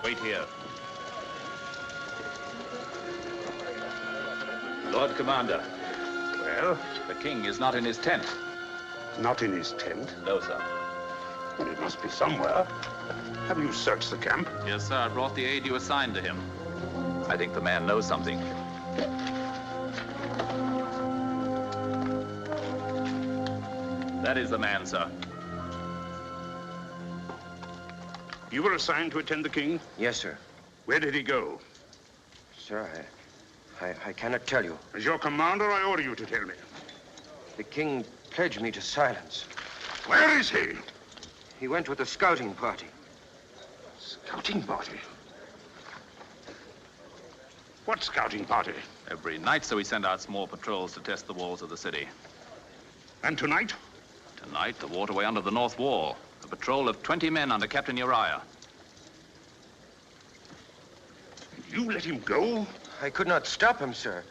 Wait here. Lord Commander. Well? The king is not in his tent. Not in his tent? No, sir. Well, he must be somewhere. Have you searched the camp? Yes, sir. I brought the aid you assigned to him. I think the man knows something. That is the man, sir. You were assigned to attend the king? Yes, sir. Where did he go? Sir, I cannot tell you. As your commander, I order you to tell me. The king pledged me to silence. Where is he? He went with a scouting party. Scouting party? What scouting party? Every night, so we send out small patrols to test the walls of the city. And tonight? Tonight, the waterway under the north wall. A patrol of 20 men under Captain Uriah. You let him go? I could not stop him, sir.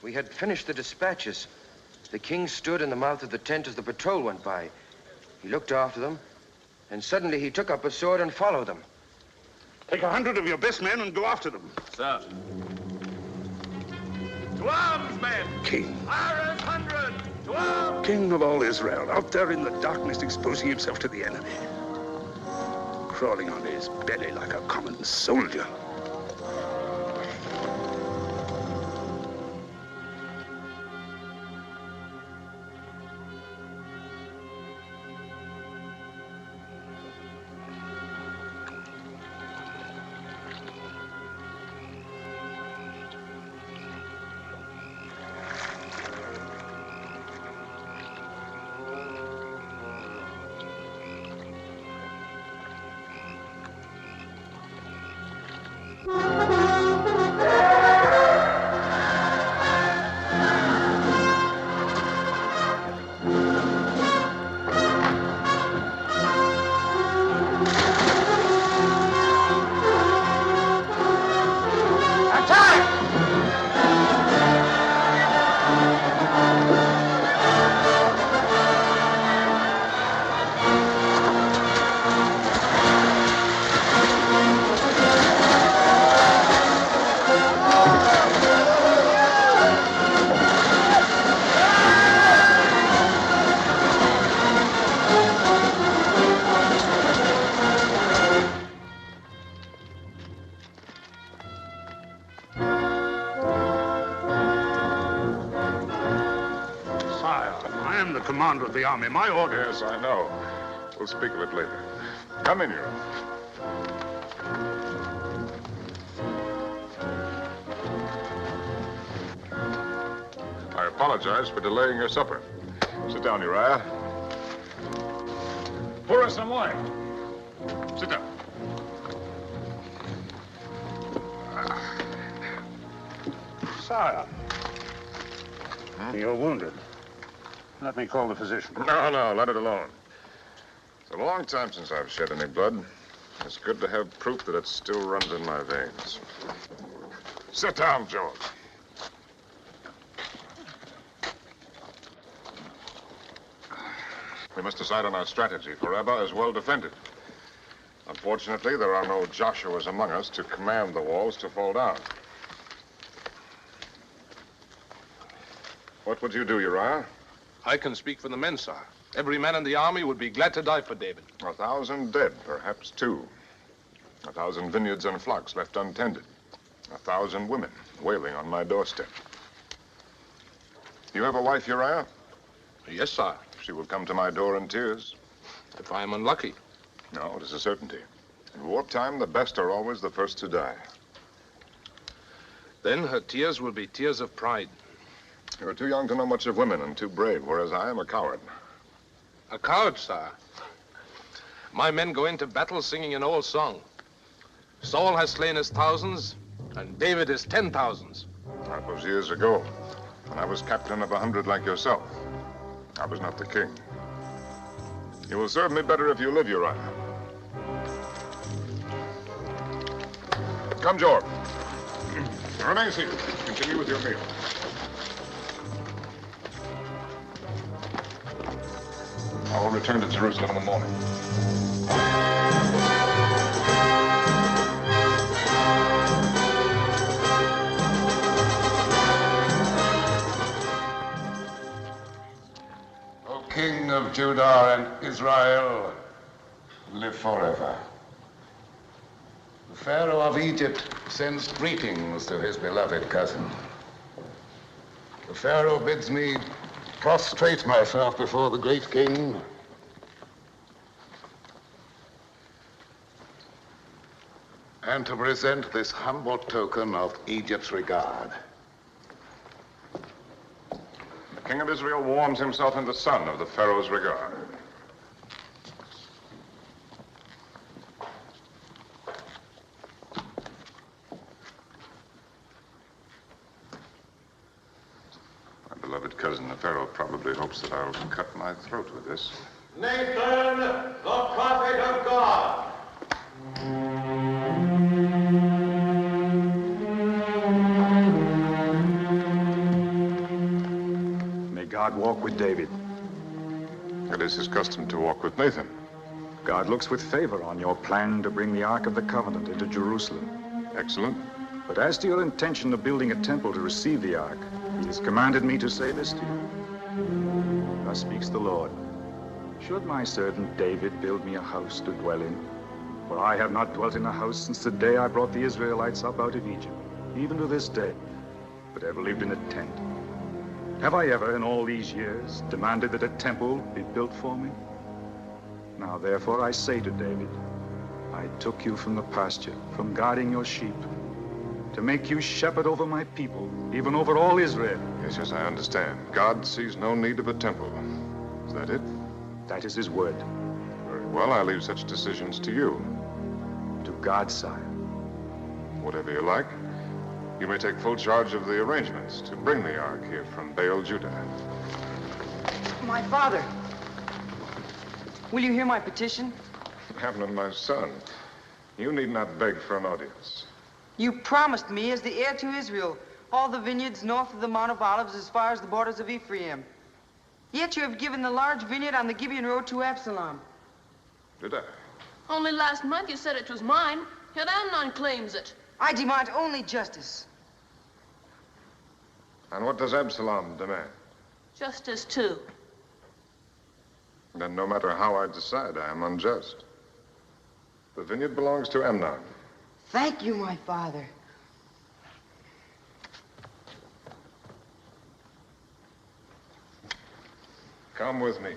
We had finished the dispatches. The king stood in the mouth of the tent as the patrol went by. He looked after them, and suddenly he took up a sword and followed them. Take 100 of your best men and go after them. Sir. To arms, men! King. Iron 100! To arms! King of all Israel, out there in the darkness exposing himself to the enemy. Crawling on his belly like a common soldier. Commander of the army. My order. Yes, I know. We'll speak of it later. Come in, Your Honor. I apologize for delaying your supper. Sit down, Uriah. Pour us some wine. Sit down. Sire. You're wounded. Let me call the physician. No, let it alone. It's a long time since I've shed any blood. It's good to have proof that it still runs in my veins. Sit down, George. We must decide on our strategy, for Rabbah is well defended. Unfortunately, there are no Joshuas among us to command the walls to fall down. What would you do, Uriah? I can speak for the men, sir. Every man in the army would be glad to die for David. 1,000 dead, perhaps 2. 1,000 vineyards and flocks left untended. 1,000 women wailing on my doorstep. You have a wife, Uriah? Yes, sir. She will come to my door in tears. If I am unlucky. No, it is a certainty. In wartime, the best are always the first to die. Then her tears will be tears of pride. You are too young to know much of women and too brave, whereas I am a coward. A coward, sir. My men go into battle singing an old song. Saul has slain his thousands, and David his 10,000s. That was years ago, when I was captain of 100 like yourself. I was not the king. You will serve me better if you live, Uriah. Come, George. Remain seated. Continue with your meal. I will return to Jerusalem in the morning. Judah and Israel live forever. The Pharaoh of Egypt sends greetings to his beloved cousin. The Pharaoh bids me prostrate myself before the great king and to present this humble token of Egypt's regard. The king of Israel warms himself in the sun of the Pharaoh's regard. My beloved cousin, the Pharaoh, probably hopes that I'll cut my throat with this. Nathan, the prophet of God. May God walk with David. It is his custom to walk with Nathan. God looks with favor on your plan to bring the Ark of the Covenant into Jerusalem. Excellent. But as to your intention of building a temple to receive the Ark, he has commanded me to say this to you. Thus speaks the Lord. Should my servant David build me a house to dwell in? For I have not dwelt in a house since the day I brought the Israelites up out of Egypt, even to this day, but ever lived in a tent. Have I ever, in all these years, demanded that a temple be built for me? Now, therefore, I say to David, I took you from the pasture, from guarding your sheep, to make you shepherd over my people, even over all Israel. Yes, I understand. God sees no need of a temple. Is that it? That is his word. Very well, I leave such decisions to you. To God, sire. Whatever you like. You may take full charge of the arrangements to bring the Ark here from Baal, Judah. My father, will you hear my petition? Amnon, my son, you need not beg for an audience. You promised me, as the heir to Israel, all the vineyards north of the Mount of Olives as far as the borders of Ephraim. Yet you have given the large vineyard on the Gibeon Road to Absalom. Did I? Only last month you said it was mine, yet Amnon claims it. I demand only justice. And what does Absalom demand? Justice, too. Then no matter how I decide, I am unjust. The vineyard belongs to Amnon. Thank you, my father. Come with me.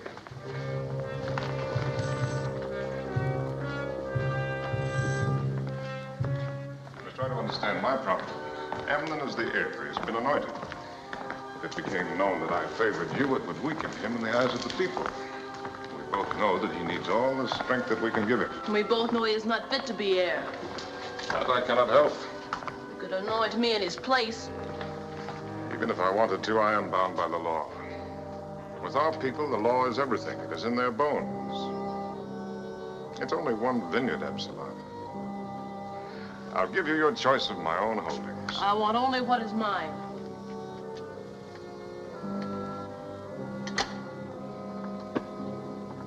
Let's try to understand my problem. Amnon is the heir. He's been anointed. If it became known that I favored you, it would weaken him in the eyes of the people. We both know that he needs all the strength that we can give him. We both know he is not fit to be heir. That I cannot help. You could anoint me in his place. Even if I wanted to, I am bound by the law. With our people, the law is everything. It is in their bones. It's only one vineyard, Absalom. I'll give you your choice of my own holdings. I want only what is mine.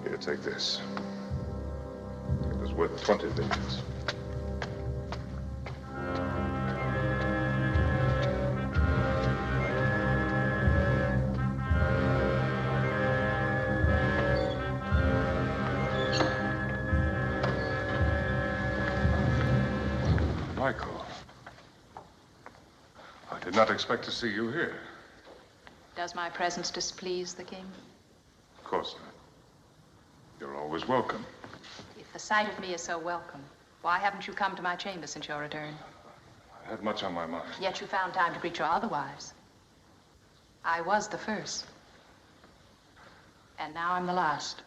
Here, take this. It is worth 20 vineyards. Michael, I did not expect to see you here. Does my presence displease the king? Of course not. You're always welcome. If the sight of me is so welcome, why haven't you come to my chamber since your return? I had much on my mind. Yet you found time to greet your other wives. I was the first. And now I'm the last.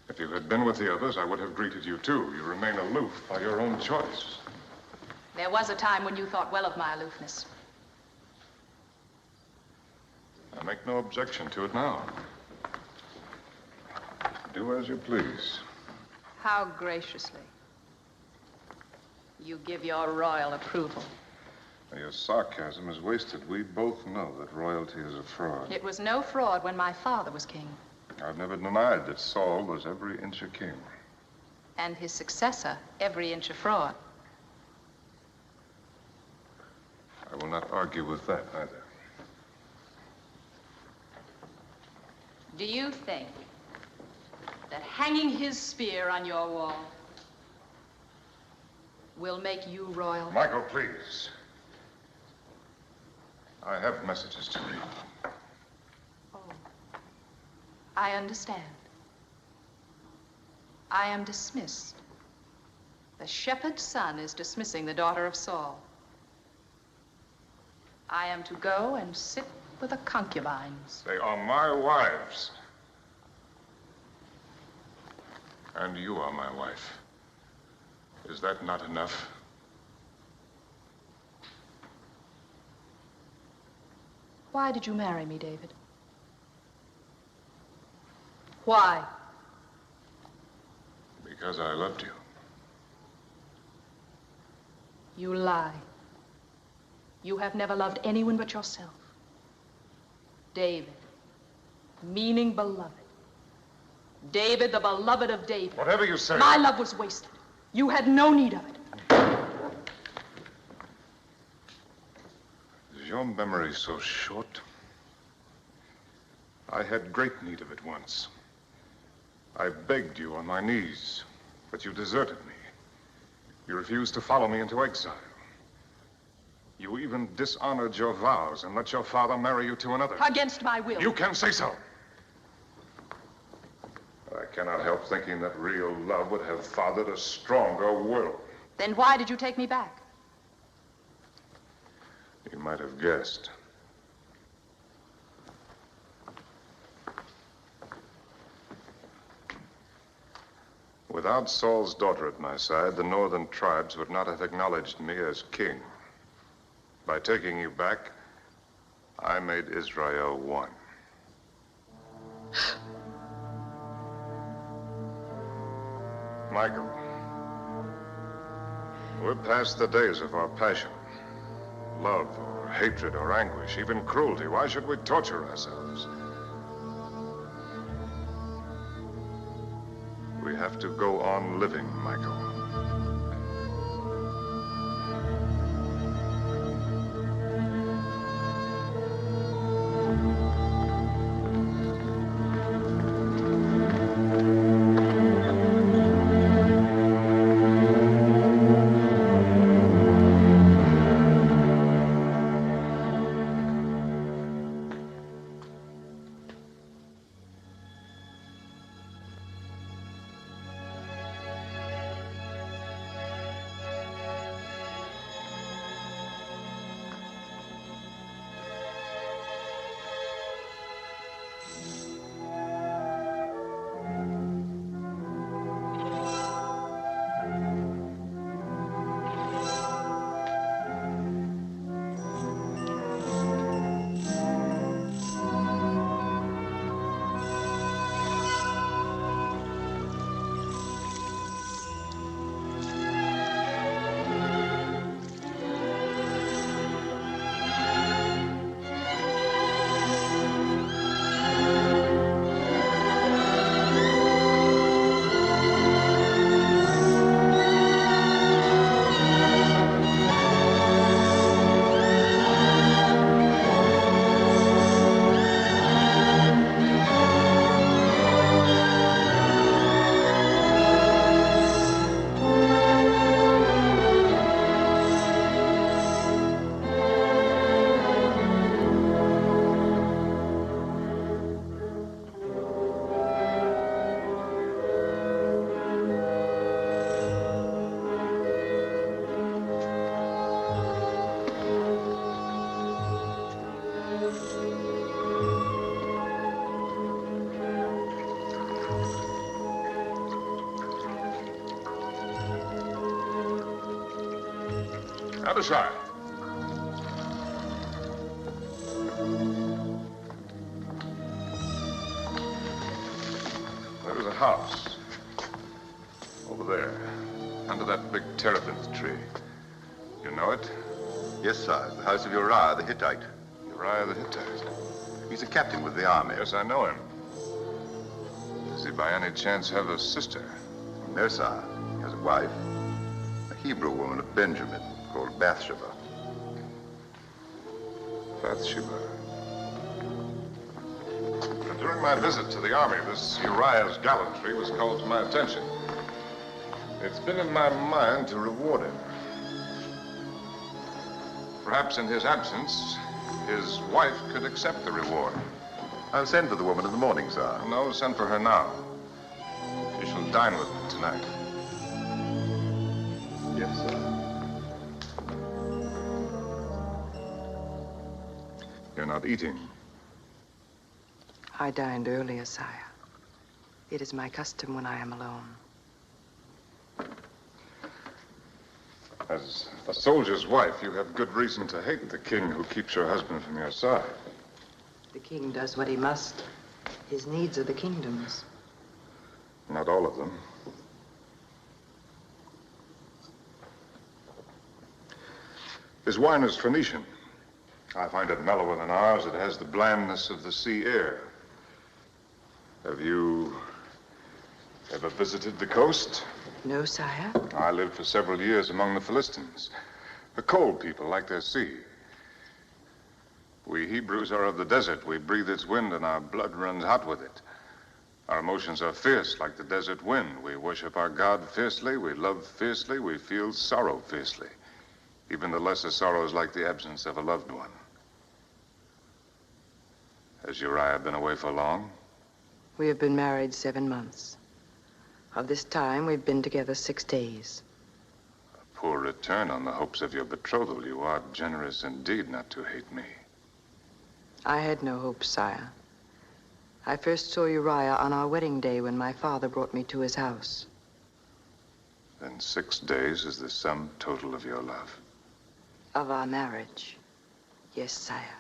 If you had been with the others, I would have greeted you too. You remain aloof by your own choice. There was a time when you thought well of my aloofness. I make no objection to it now. Do as you please. How graciously. You give your royal approval. Your sarcasm is wasted. We both know that royalty is a fraud. It was no fraud when my father was king. I've never denied that Saul was every inch a king. And his successor, every inch a fraud. I will not argue with that either. Do you think that hanging his spear on your wall will make you royal? Michael, please. I have messages to read. Oh, I understand. I am dismissed. The shepherd's son is dismissing the daughter of Saul. I am to go and sit with the concubines. They are my wives. And you are my wife. Is that not enough? Why did you marry me, David? Why? Because I loved you. You lie. You have never loved anyone but yourself. David, meaning beloved. David, the beloved of David. Whatever you say. My love was wasted. You had no need of it. Is your memory so short? I had great need of it once. I begged you on my knees, but you deserted me. You refused to follow me into exile. You even dishonored your vows and let your father marry you to another. Against my will. You can say so. I cannot help thinking that real love would have fathered a stronger will. Then why did you take me back? You might have guessed. Without Saul's daughter at my side, the northern tribes would not have acknowledged me as king. By taking you back, I made Israel one. Michael, we're past the days of our passion. Love or hatred or anguish, even cruelty. Why should we torture ourselves? We have to go on living, Michael. Abishai. There's a house. Over there. Under that big terebinth tree. You know it? Yes, sir. The house of Uriah the Hittite. Uriah the Hittite. He's a captain with the army. Yes, I know him. Does he by any chance have a sister? No, sir. He has a wife. A Hebrew woman of Benjamin called Bathsheba. Bathsheba. And During my visit to the army, this Uriah's gallantry was called to my attention. It's been in my mind to reward him. Perhaps in his absence, his wife could accept the reward. I'll send for the woman in the morning, sir. No, send for her now. She shall dine with me tonight. Yes, sir. You're not eating. I dined earlier, sire. It is my custom when I am alone. As a soldier's wife, you have good reason to hate the king who keeps your husband from your side. The king does what he must. His needs are the kingdom's. Not all of them. His wine is Phoenician. I find it mellower than ours. It has the blandness of the sea air. Have you ever visited the coast? No, sire. I lived for several years among the Philistines. A cold people like their sea. We Hebrews are of the desert. We breathe its wind and our blood runs hot with it. Our emotions are fierce like the desert wind. We worship our God fiercely. We love fiercely. We feel sorrow fiercely. Even the lesser sorrows like the absence of a loved one. Has Uriah been away for long? We have been married 7 months. Of this time, we've been together 6 days. A poor return on the hopes of your betrothal. You are generous indeed not to hate me. I had no hopes, sire. I first saw Uriah on our wedding day when my father brought me to his house. Then 6 days is the sum total of your love. Of our marriage. Yes, sire.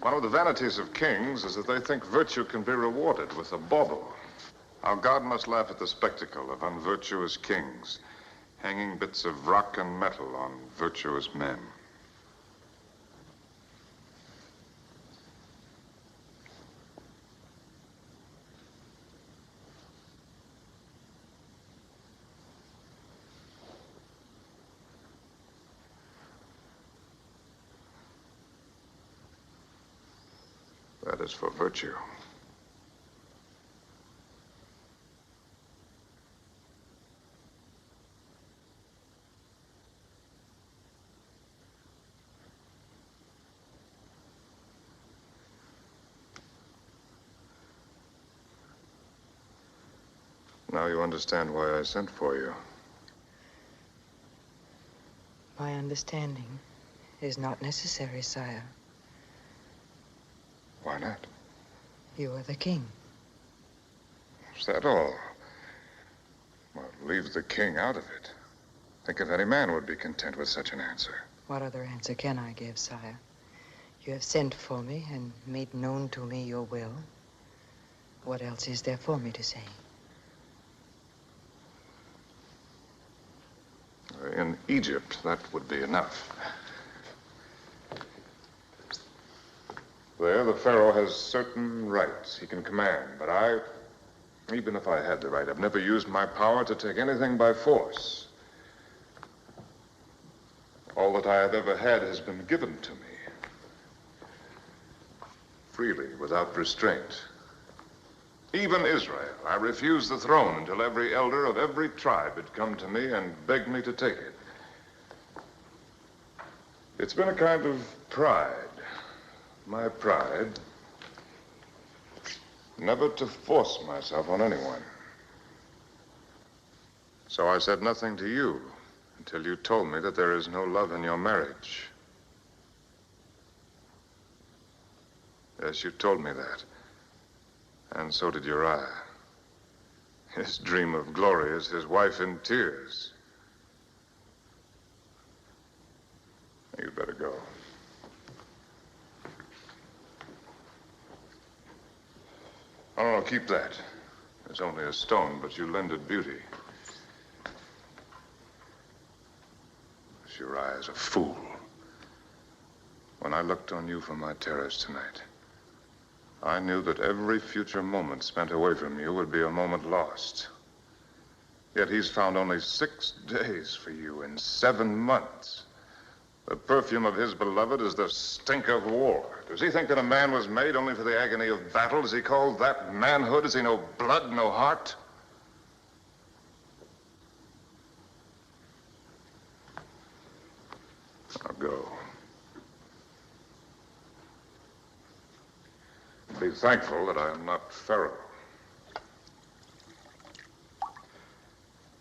One of the vanities of kings is that they think virtue can be rewarded with a bauble. Our God must laugh at the spectacle of unvirtuous kings, hanging bits of rock and metal on virtuous men. That is for virtue. Now you understand why I sent for you. My understanding is not necessary, sire. Why not? You are the king. Is that all? Well, leave the king out of it. Think if any man would be content with such an answer. What other answer can I give, sire? You have sent for me and made known to me your will. What else is there for me to say? In Egypt, that would be enough. There, the Pharaoh has certain rights he can command, but even if I had the right, I've never used my power to take anything by force. All that I have ever had has been given to me. Freely, without restraint. Even Israel, I refused the throne until every elder of every tribe had come to me and begged me to take it. It's been a kind of pride. My pride, never to force myself on anyone. So I said nothing to you until you told me that there is no love in your marriage. Yes, you told me that. And so did Uriah. His dream of glory is his wife in tears. You'd better go. Oh, no, keep that. It's only a stone, but you lend it beauty. Uriah. as a fool. When I looked on you from my terrace tonight, I knew that every future moment spent away from you would be a moment lost. Yet he's found only 6 days for you in 7 months. The perfume of his beloved is the stink of war. Does he think that a man was made only for the agony of battle? Does he call that manhood? Has he no blood, no heart? Now go. Be thankful that I am not Pharaoh.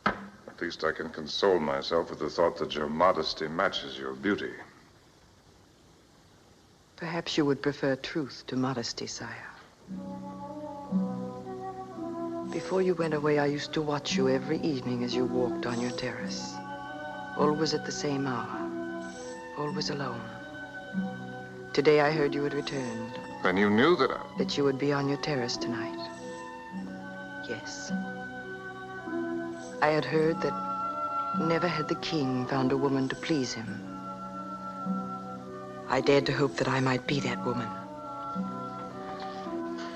At least I can console myself with the thought that your modesty matches your beauty. Perhaps you would prefer truth to modesty, sire. Before you went away, I used to watch you every evening as you walked on your terrace. Always at the same hour. Always alone. Today I heard you had returned. Then you knew that That you would be on your terrace tonight. Yes. I had heard that never had the king found a woman to please him. I dared to hope that I might be that woman.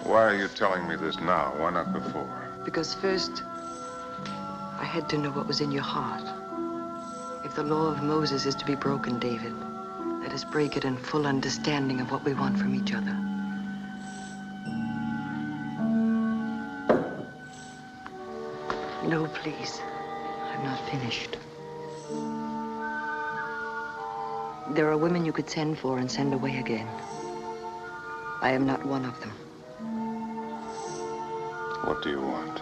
Why are you telling me this now? Why not before? Because first, I had to know what was in your heart. If the law of Moses is to be broken, David, let us break it in full understanding of what we want from each other. No, please. I'm not finished. There are women you could send for and send away again. I am not one of them. What do you want?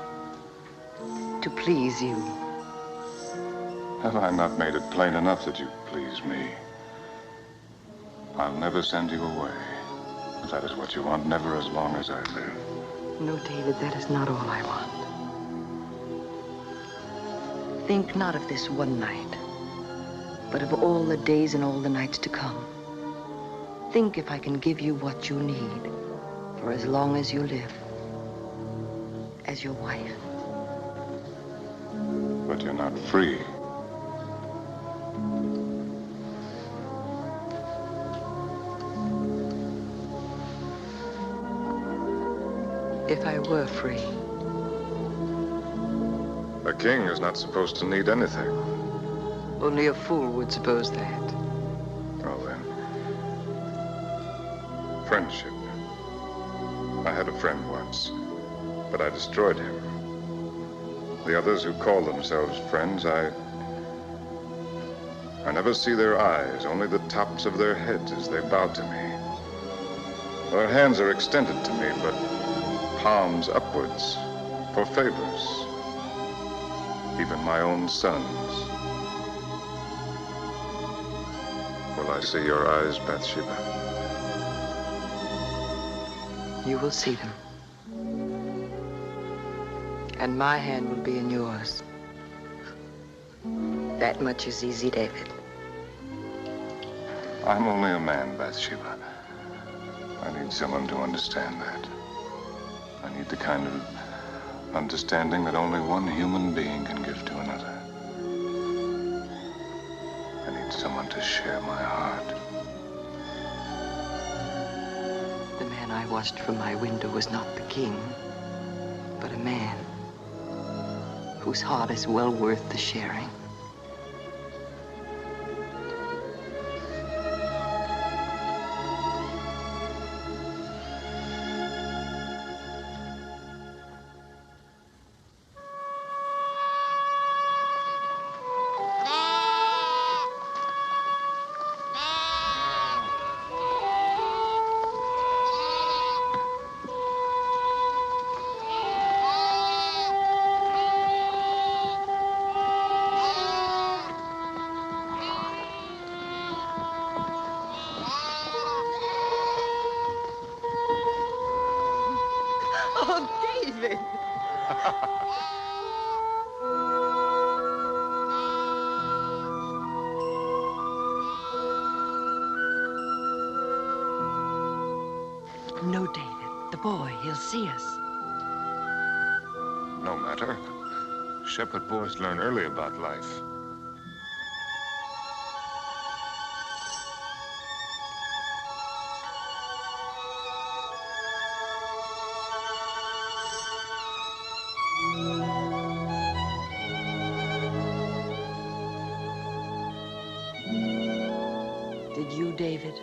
To please you. Have I not made it plain enough that you please me? I'll never send you away. If that is what you want, never as long as I live. No, David, that is not all I want. Think not of this one night, but of all the days and all the nights to come. Think if I can give you what you need for as long as you live, as your wife. But you're not free. If I were free. A king is not supposed to need anything. Only a fool would suppose that. Well, then. Friendship. I had a friend once, but I destroyed him. The others who call themselves friends, I never see their eyes, only the tops of their heads as they bow to me. Their hands are extended to me, but palms upwards for favors. Even my own sons. Will I see your eyes, Bathsheba? You will see them. And my hand will be in yours. That much is easy, David. I'm only a man, Bathsheba. I need someone to understand that. I need the kind of understanding that only one human being can give to another. I need someone to share my heart. The man I watched from my window was not the king, but a man whose heart is well worth the sharing. Oh, David! No, David. The boy, he'll see us. No matter. Shepherd boys learn early about life. David.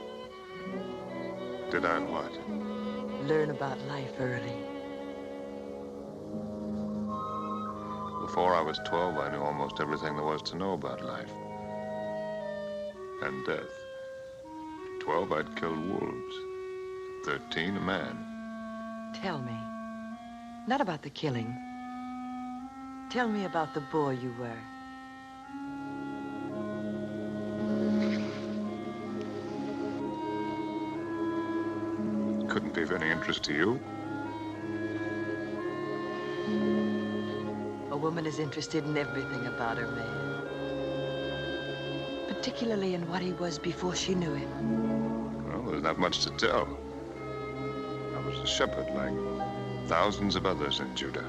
Did I what? Learn about life early. Before I was 12, I knew almost everything there was to know about life. And death. 12, I'd killed wolves. 13, a man. Tell me. Not about the killing. Tell me about the boy you were. Couldn't be of any interest to you. A woman is interested in everything about her man. Particularly in what he was before she knew him. Well, there's not much to tell. I was a shepherd like thousands of others in Judah.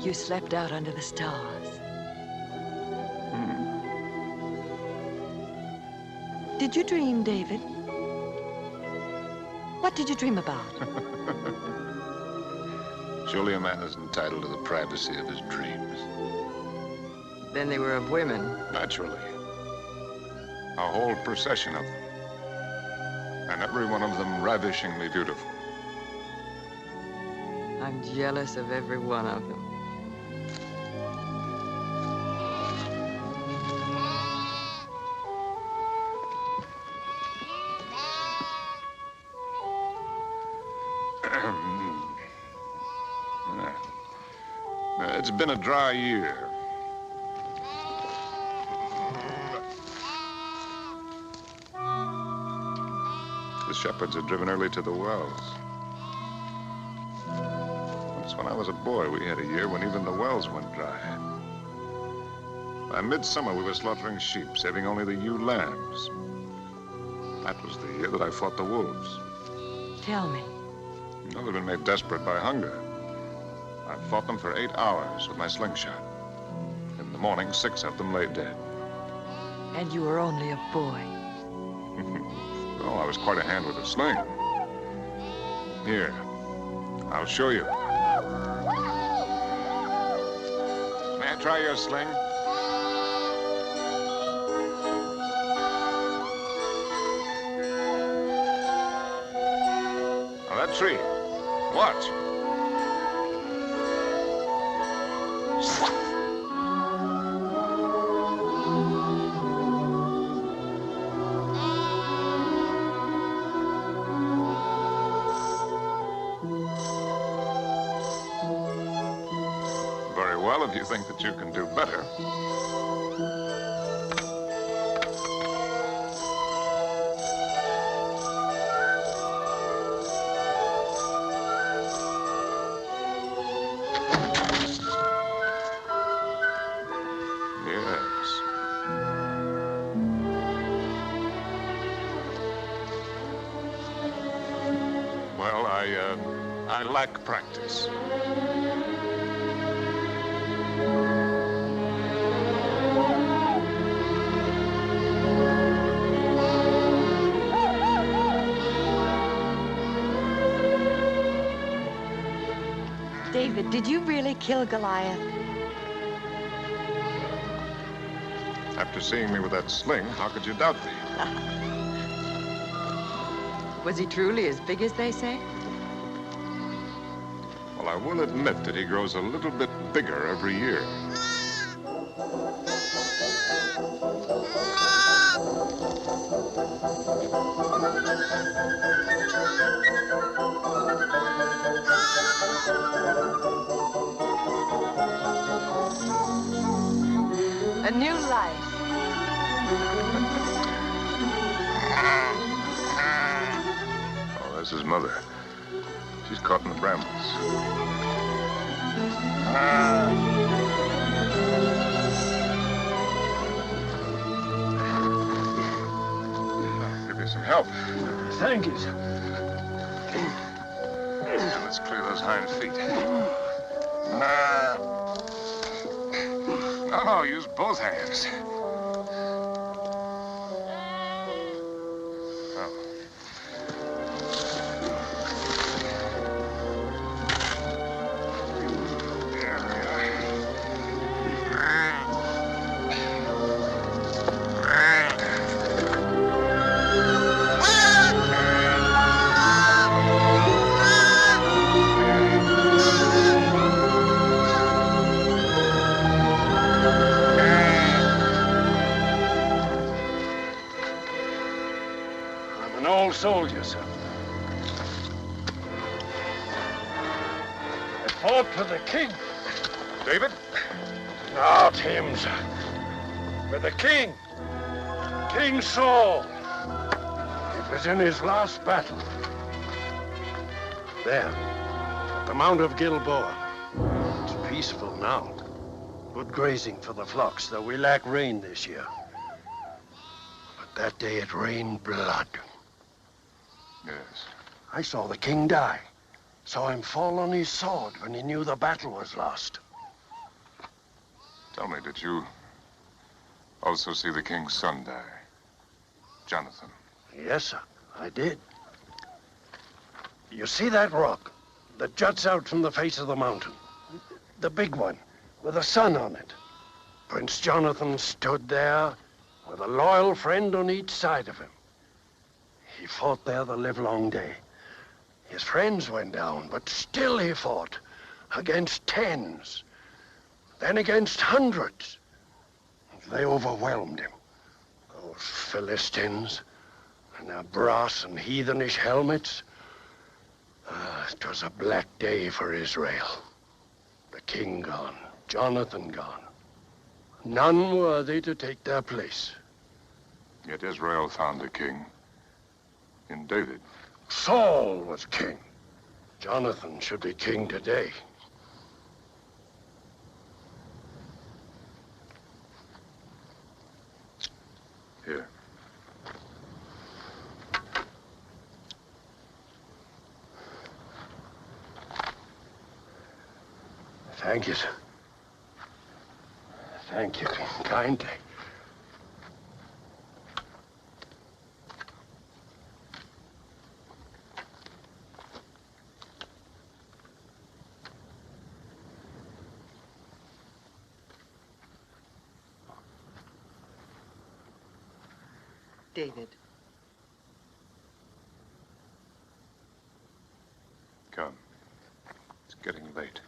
You slept out under the stars. Did you dream, David? What did you dream about? Surely a man is entitled to the privacy of his dreams. Then they were of women. Naturally. A whole procession of them. And every one of them ravishingly beautiful. I'm jealous of every one of them. It's been a dry year. The shepherds had driven early to the wells. Once when I was a boy, we had a year when even the wells went dry. By midsummer, we were slaughtering sheep, saving only the ewe lambs. That was the year that I fought the wolves. Tell me. No, they'd been made desperate by hunger. I fought them for 8 hours with my slingshot. In the morning, 6 of them lay dead. And you were only a boy. Oh, I was quite a hand with a sling. Here, I'll show you. May I try your sling? Now, that tree. Watch. Very well, if you think that you can do better. Yes. Well, I lack practice. David, did you really kill Goliath? After seeing me with that sling, how could you doubt me? Was he truly as big as they say? Well, I will admit that he grows a little bit bigger every year. A new life. Oh, that's his mother. She's caught in the brambles. I'll give you some help. Thank you, sir. Now, let's clear those hind feet. No, use both hands. old soldier, sir. I fought for the king. David? Not him, sir. For the king. King Saul. It was in his last battle. There, at the Mount of Gilboa. It's peaceful now. Good grazing for the flocks, though we lack rain this year. But that day it rained blood. Yes. I saw the king die. Saw him fall on his sword when he knew the battle was lost. Tell me, did you also see the king's son die? Jonathan. Yes, sir, I did. You see that rock that juts out from the face of the mountain? The big one, with a sun on it. Prince Jonathan stood there with a loyal friend on each side of him. He fought there the livelong day. His friends went down, but still he fought against tens, then against hundreds. They overwhelmed him. Those Philistines and their brass and heathenish helmets. It was a black day for Israel. The king gone, Jonathan gone. None worthy to take their place. Yet Israel found a king in David. Saul was king. Jonathan should be king today. Here. Thank you, sir. Thank you kindly. David. Come. It's getting late.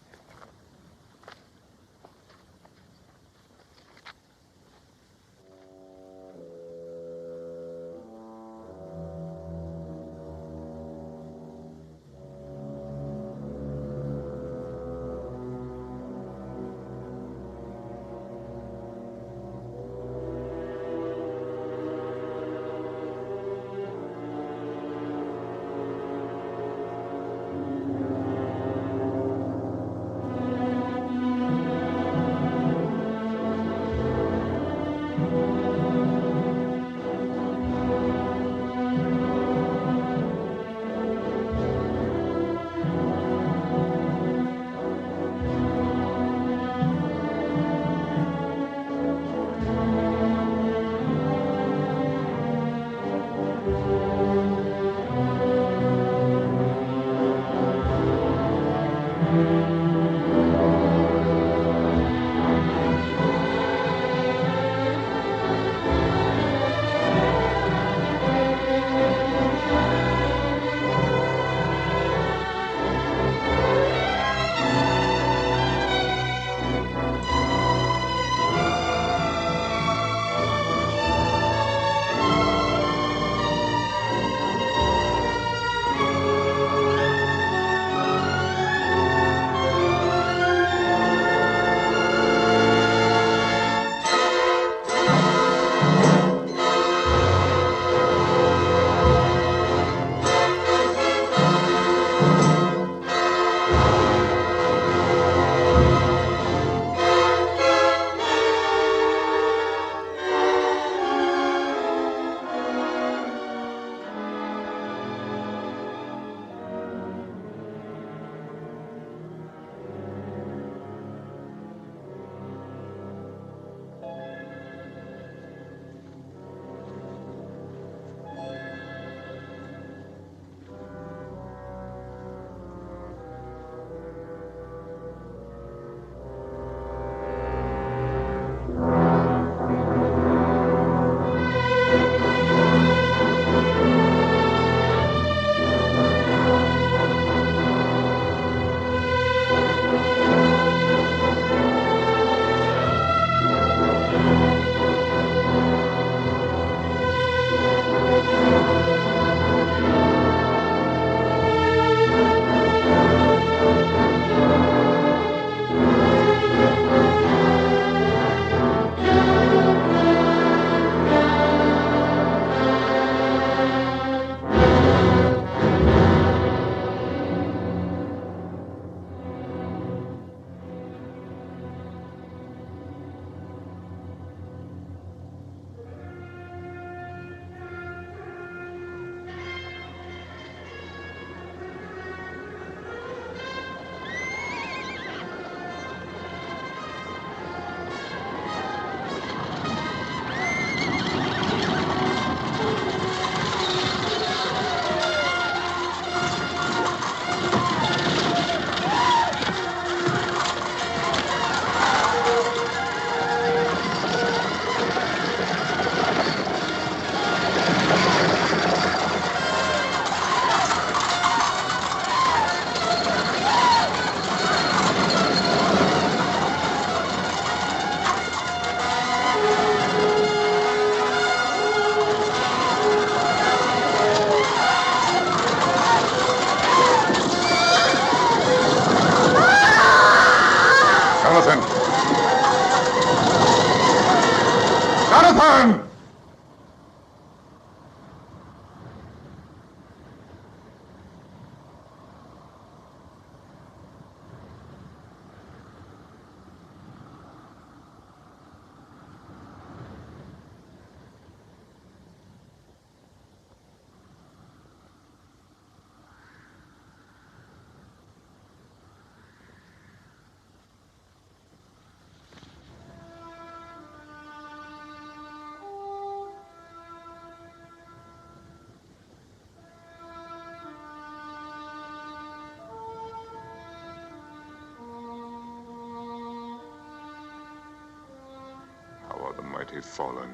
mighty fallen.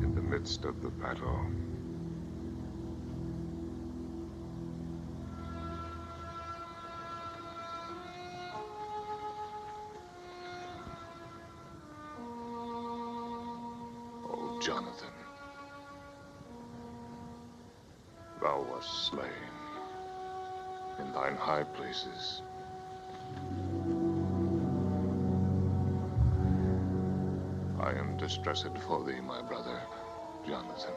In the midst of the battle. Oh, Jonathan. Thou wast slain in thine high places. I am distressed for thee, my brother, Jonathan.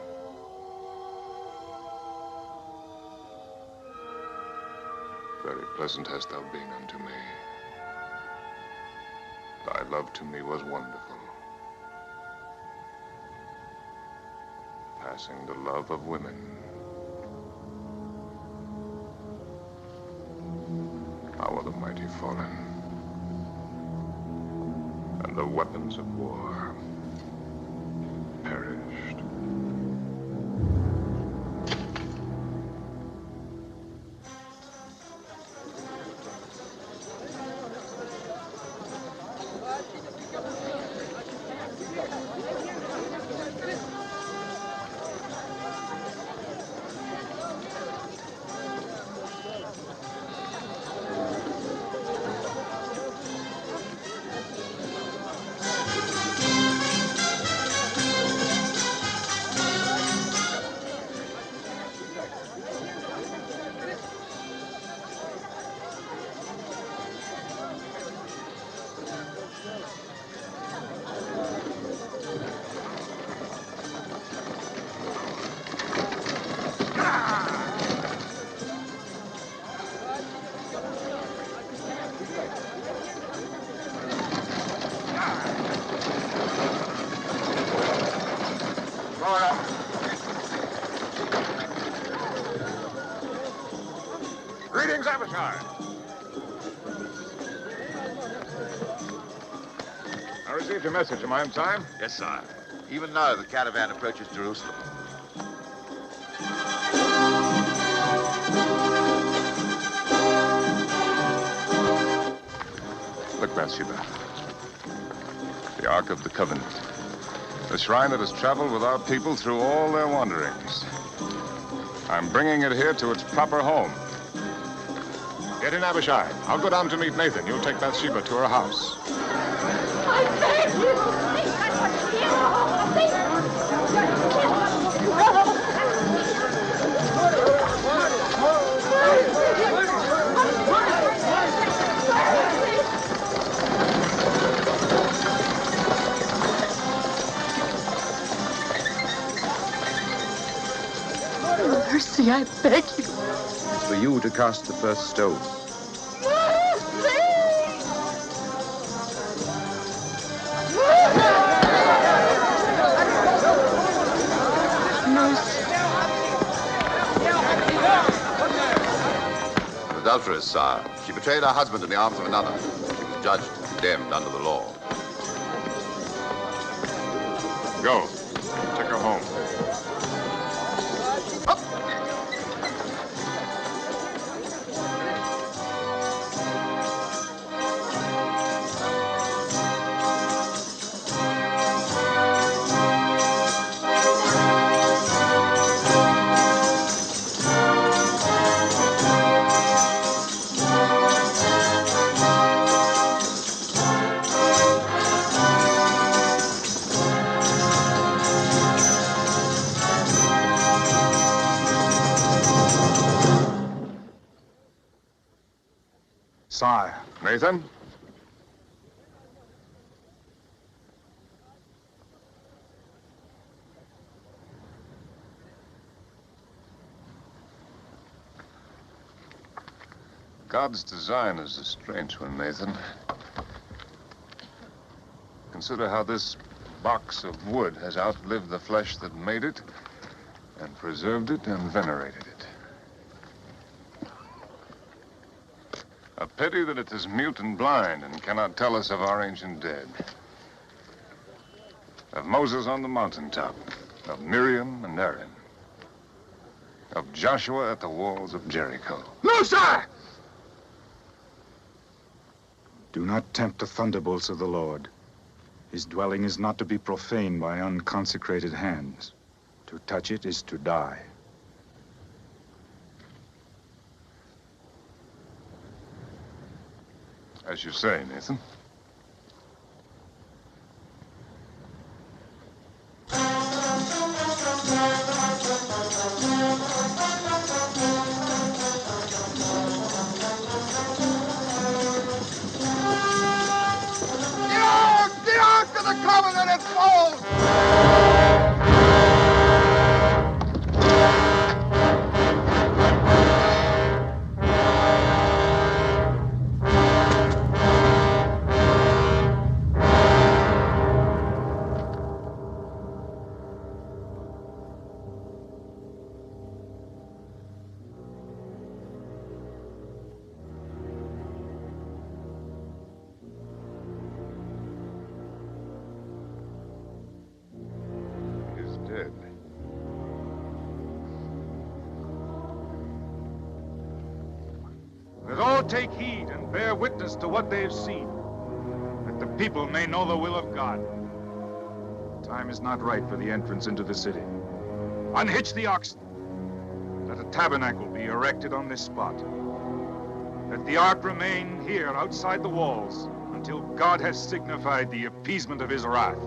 Very pleasant hast thou been unto me. Thy love to me was wonderful, passing the love of women. How are the mighty fallen, and the weapons of war perished. Greetings, Abishai. I received your message. Am I in time? Yes, sire. Even now, the caravan approaches Jerusalem. Look, Bathsheba. The Ark of the Covenant. The shrine that has traveled with our people through all their wanderings. I'm bringing it here to its proper home. Get in, Abishai. I'll go down to meet Nathan. You'll take Bathsheba to her house. I beg you! Mercy, I beg you. It's for you to cast the first stone. Adulteress, sire. She betrayed her husband in the arms of another. She was judged and condemned under the law. Go. Take her home. Sire. Nathan? God's design is a strange one, Nathan. Consider how this box of wood has outlived the flesh that made it, and preserved it and venerated it. A pity that it is mute and blind and cannot tell us of our ancient dead. Of Moses on the mountaintop, of Miriam and Aaron, of Joshua at the walls of Jericho. No, sir! Do not tempt the thunderbolts of the Lord. His dwelling is not to be profaned by unconsecrated hands. To touch it is to die. As you say, Nathan. The Ark of the Covenant is fallen! Dead. Let all take heed and bear witness to what they've seen, that the people may know the will of God. The time is not right for the entrance into the city. Unhitch the oxen. Let a tabernacle be erected on this spot. Let the ark remain here outside the walls until God has signified the appeasement of his wrath.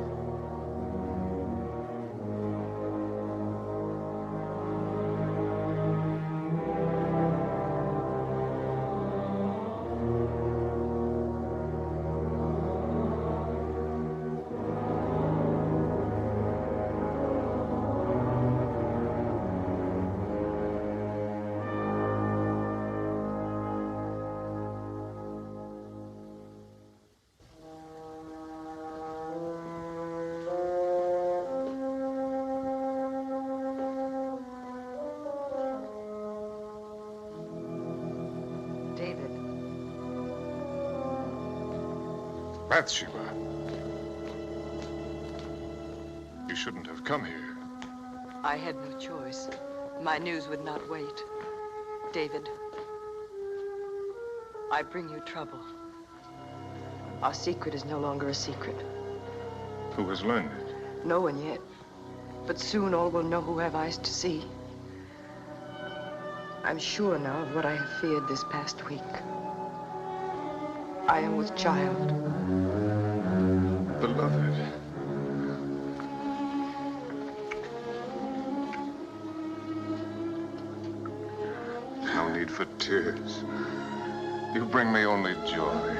David. Bathsheba. You shouldn't have come here. I had no choice. My news would not wait. David, I bring you trouble. Our secret is no longer a secret. Who has learned it? No one yet. But soon all will know who have eyes to see. I'm sure now of what I have feared this past week. I am with child. Beloved. No need for tears. You bring me only joy.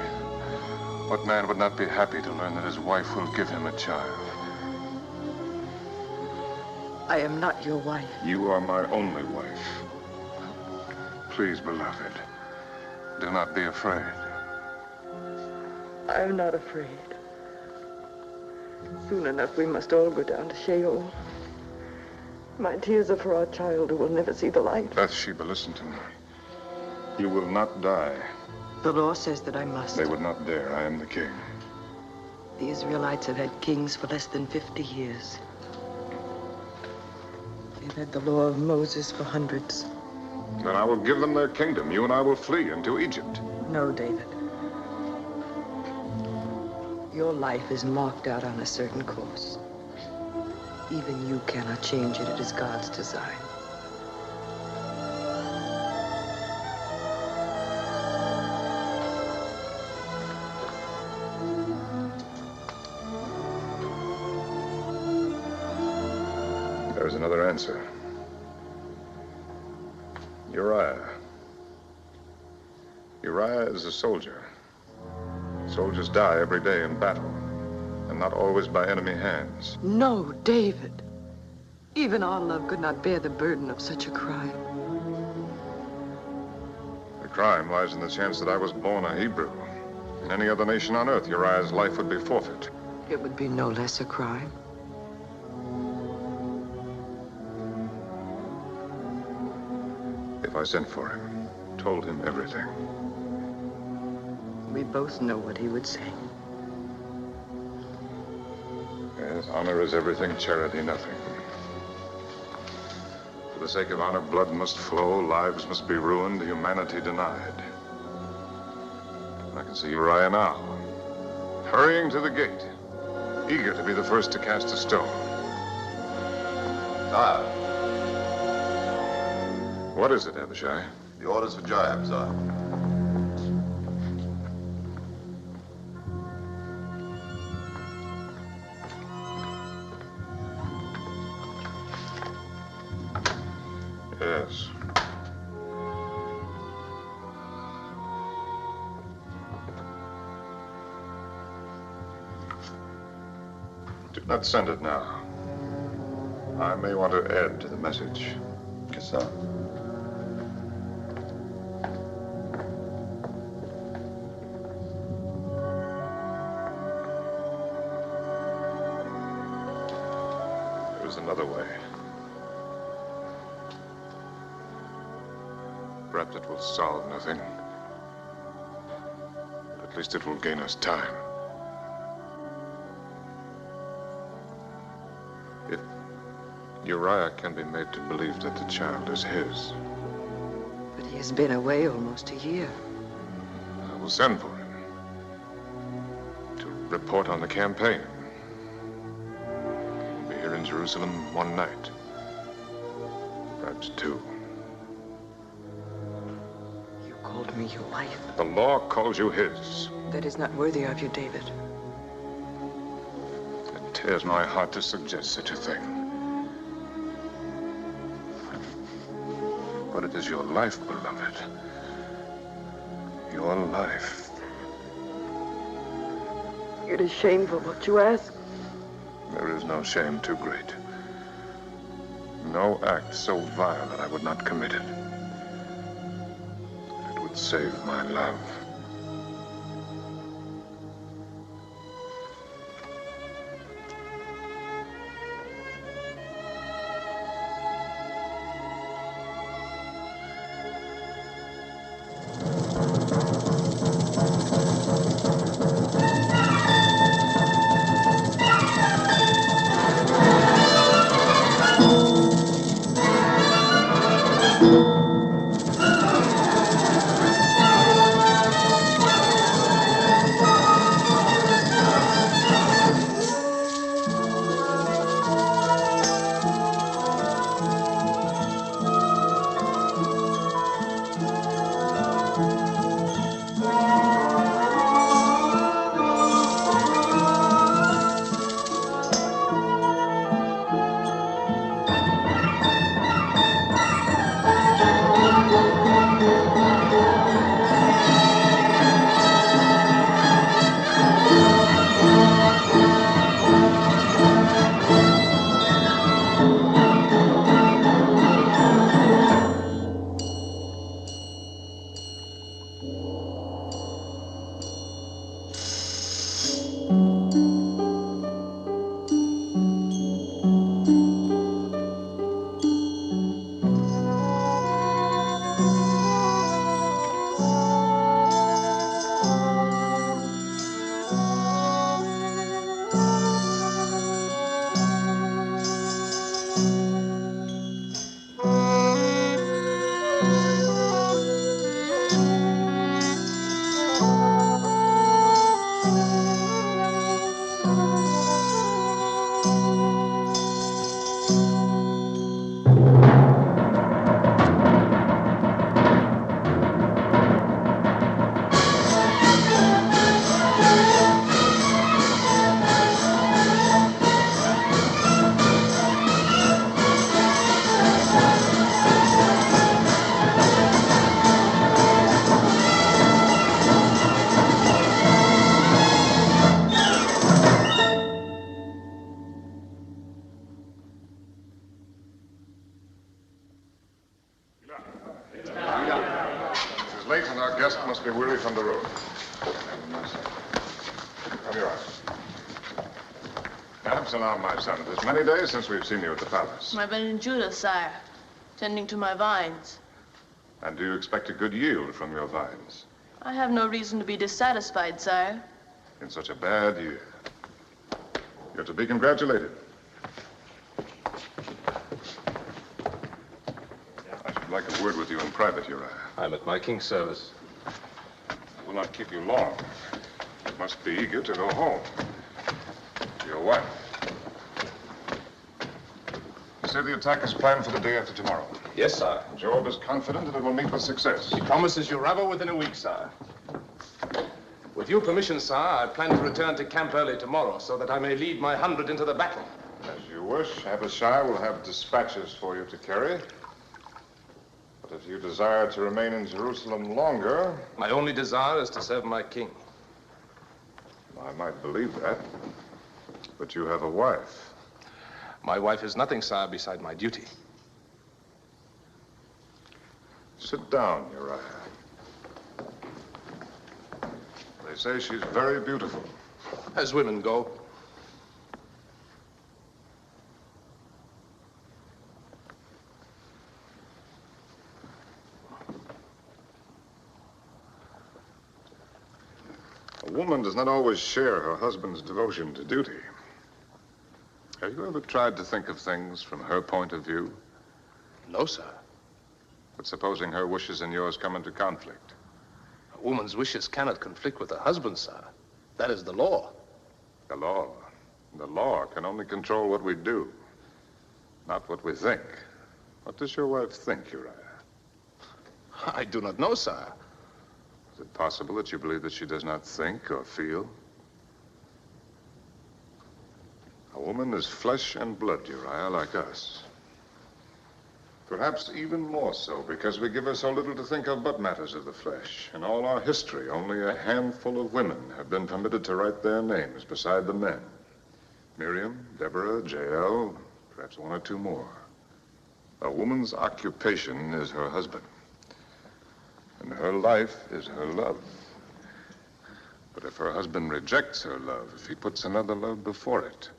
What man would not be happy to learn that his wife will give him a child? I am not your wife. You are my only wife. Please, beloved, do not be afraid. I am not afraid. Soon enough, we must all go down to Sheol. My tears are for our child who will never see the light. Bathsheba, listen to me. You will not die. The law says that I must. They would not dare. I am the king. The Israelites have had kings for less than 50 years. They've had the law of Moses for hundreds. Then I will give them their kingdom. You and I will flee into Egypt. No, David. Your life is marked out on a certain course. Even you cannot change it. It is God's design. There is another answer. Uriah. Uriah is a soldier. Soldiers die every day in battle, and not always by enemy hands. No, David. Even our love could not bear the burden of such a crime. The crime lies in the chance that I was born a Hebrew. In any other nation on earth, Uriah's life would be forfeit. It would be no less a crime. If I sent for him, told him everything. We both know what he would say. Yes, honor is everything, charity nothing. For the sake of honor, blood must flow, lives must be ruined, humanity denied. I can see Uriah now, hurrying to the gate, eager to be the first to cast a stone. Sire, What is it, Abishai? the orders for Joab, sire. Yes. Do not send it now. I may want to add to the message. Yes, sir. There is another way. Perhaps it will solve nothing. But at least it will gain us time. If Uriah can be made to believe that the child is his, But he has been away almost a year. I will send for him to report on the campaign. He'll be here in Jerusalem one night, perhaps two. You called me your wife. The law calls you his. That is not worthy of you, David. It tears my heart to suggest such a thing. But it is your life, beloved. Your life. It is shameful what you ask. There is no shame too great. No act so vile that I would not commit it. It would save my love. Late, and our guest must be weary from the road. Come here. Absalom, my son, it is many days since we've seen you at the palace. I've been in Judah, sire, tending to my vines. And do you expect a good yield from your vines? I have no reason to be dissatisfied, sire. In such a bad year. You're to be congratulated. I should like a word with you in private, Uriah. I'm at my king's service. will not keep you long. You must be eager to go home. To your wife. You say the attack is planned for the day after tomorrow. Yes, sir. Job is confident that it will meet with success. He promises you rubber within a week, sir. With your permission, sir, I plan to return to camp early tomorrow so that I may lead my 100 into the battle. As you wish. Abishai will have dispatches for you to carry. But if you desire to remain in Jerusalem longer... My only desire is to serve my king. I might believe that. But you have a wife. My wife is nothing, sir, beside my duty. Sit down, Uriah. They say she's very beautiful. As women go. A woman does not always share her husband's devotion to duty. Have you ever tried to think of things from her point of view? No, sir. But supposing her wishes and yours come into conflict? A woman's wishes cannot conflict with her husband, sir. That is the law. The law? The law can only control what we do, not what we think. What does your wife think, Uriah? I do not know, sir. Is it possible that you believe that she does not think or feel? A woman is flesh and blood, Uriah, like us. Perhaps even more so, because we give her so little to think of but matters of the flesh. In all our history, only a handful of women have been permitted to write their names beside the men. Miriam, Deborah, Jael, perhaps one or two more. A woman's occupation is her husband. And her life is her love. But if her husband rejects her love, if he puts another love before it,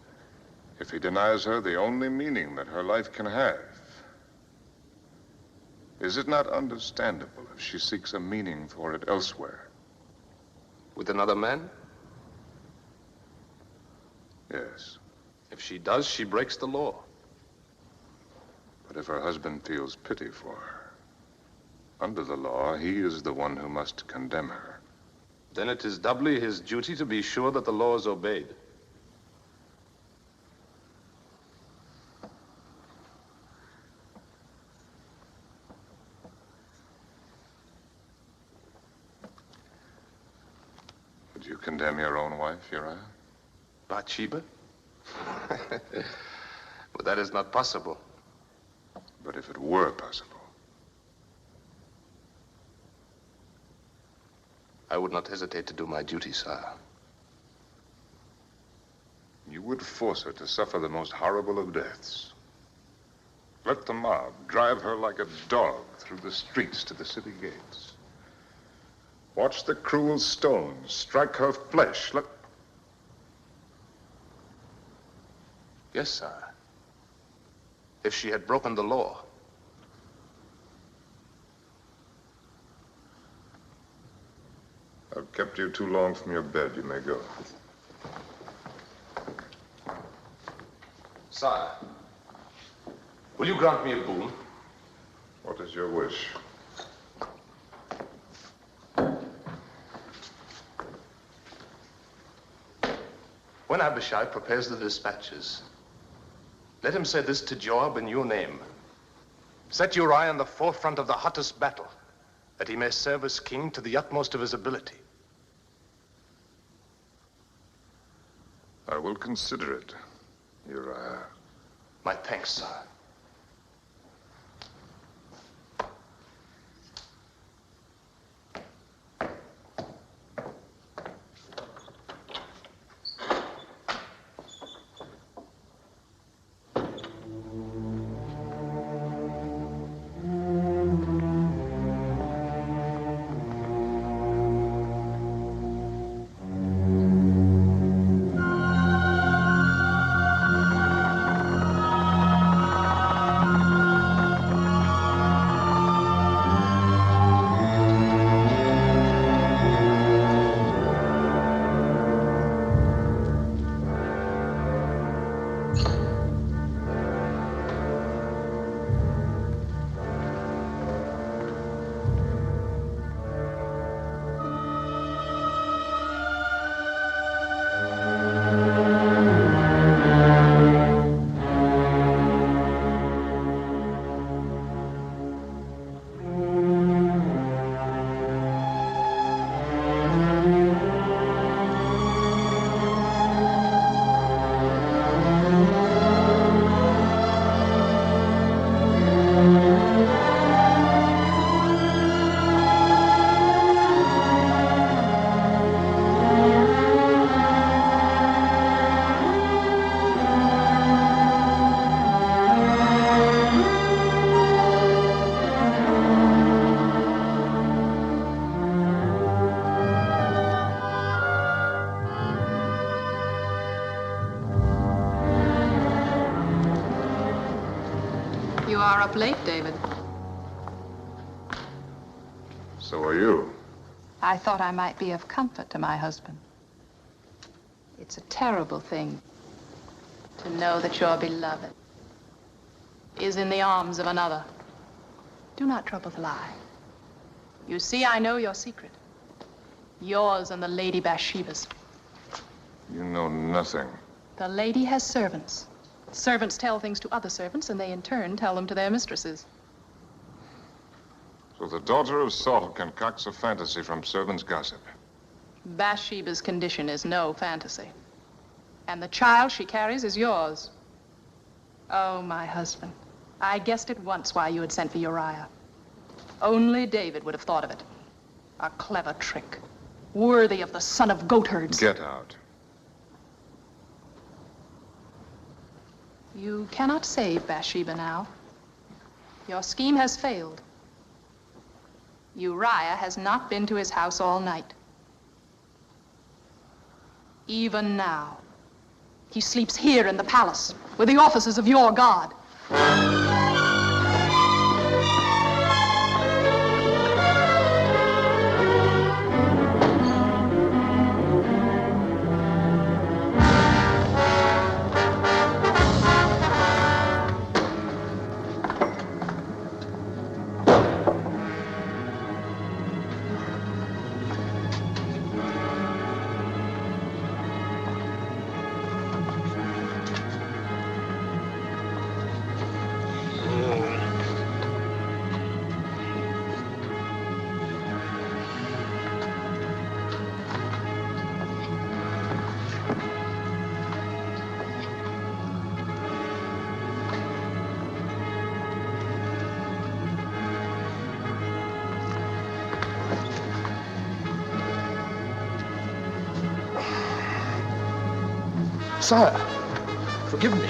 if he denies her the only meaning that her life can have, is it not understandable if she seeks a meaning for it elsewhere? With another man? Yes. If she does, she breaks the law. But if her husband feels pity for her, under the law, he is the one who must condemn her. Then it is doubly his duty to be sure that the law is obeyed. Would you condemn your own wife, Uriah? Bathsheba? But that is not possible. But if it were possible? I would not hesitate to do my duty, sir. You would force her to suffer the most horrible of deaths. Let the mob drive her like a dog through the streets to the city gates. Watch the cruel stones strike her flesh. Yes, sir. If she had broken the law. I've kept you too long from your bed. You may go. Sire, will you grant me a boon? What is your wish? When Abishai prepares the dispatches, let him say this to Joab in your name. Set Uriah in the forefront of the hottest battle, that he may serve as king to the utmost of his ability. I will consider it, Uriah. My thanks, sir. are up late, David. So are you. I thought I might be of comfort to my husband. It's a terrible thing to know that your beloved is in the arms of another. Do not trouble to lie. You see, I know your secret. Yours and the Lady Bathsheba's. You know nothing. The lady has servants. Servants tell things to other servants, and they in turn tell them to their mistresses. So the daughter of Saul concocts a fantasy from servants' gossip. Bathsheba's condition is no fantasy. And the child she carries is yours. Oh, my husband. I guessed at once why you had sent for Uriah. Only David would have thought of it. A clever trick, worthy of the son of goatherds. Get out. You cannot save Bathsheba now. Your scheme has failed. Uriah has not been to his house all night. Even now, he sleeps here in the palace with the officers of your God. Sire, forgive me.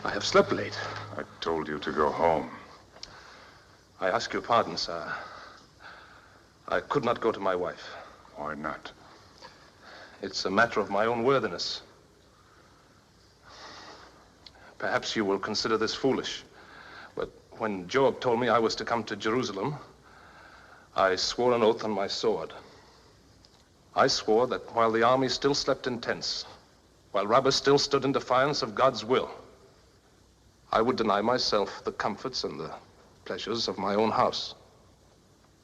I have slept late. I told you to go home. I ask your pardon, sire. I could not go to my wife. Why not? It's a matter of my own worthiness. Perhaps you will consider this foolish, but when Joab told me I was to come to Jerusalem, I swore an oath on my sword. I swore that while the army still slept in tents, while Rabbah still stood in defiance of God's will, I would deny myself the comforts and the pleasures of my own house.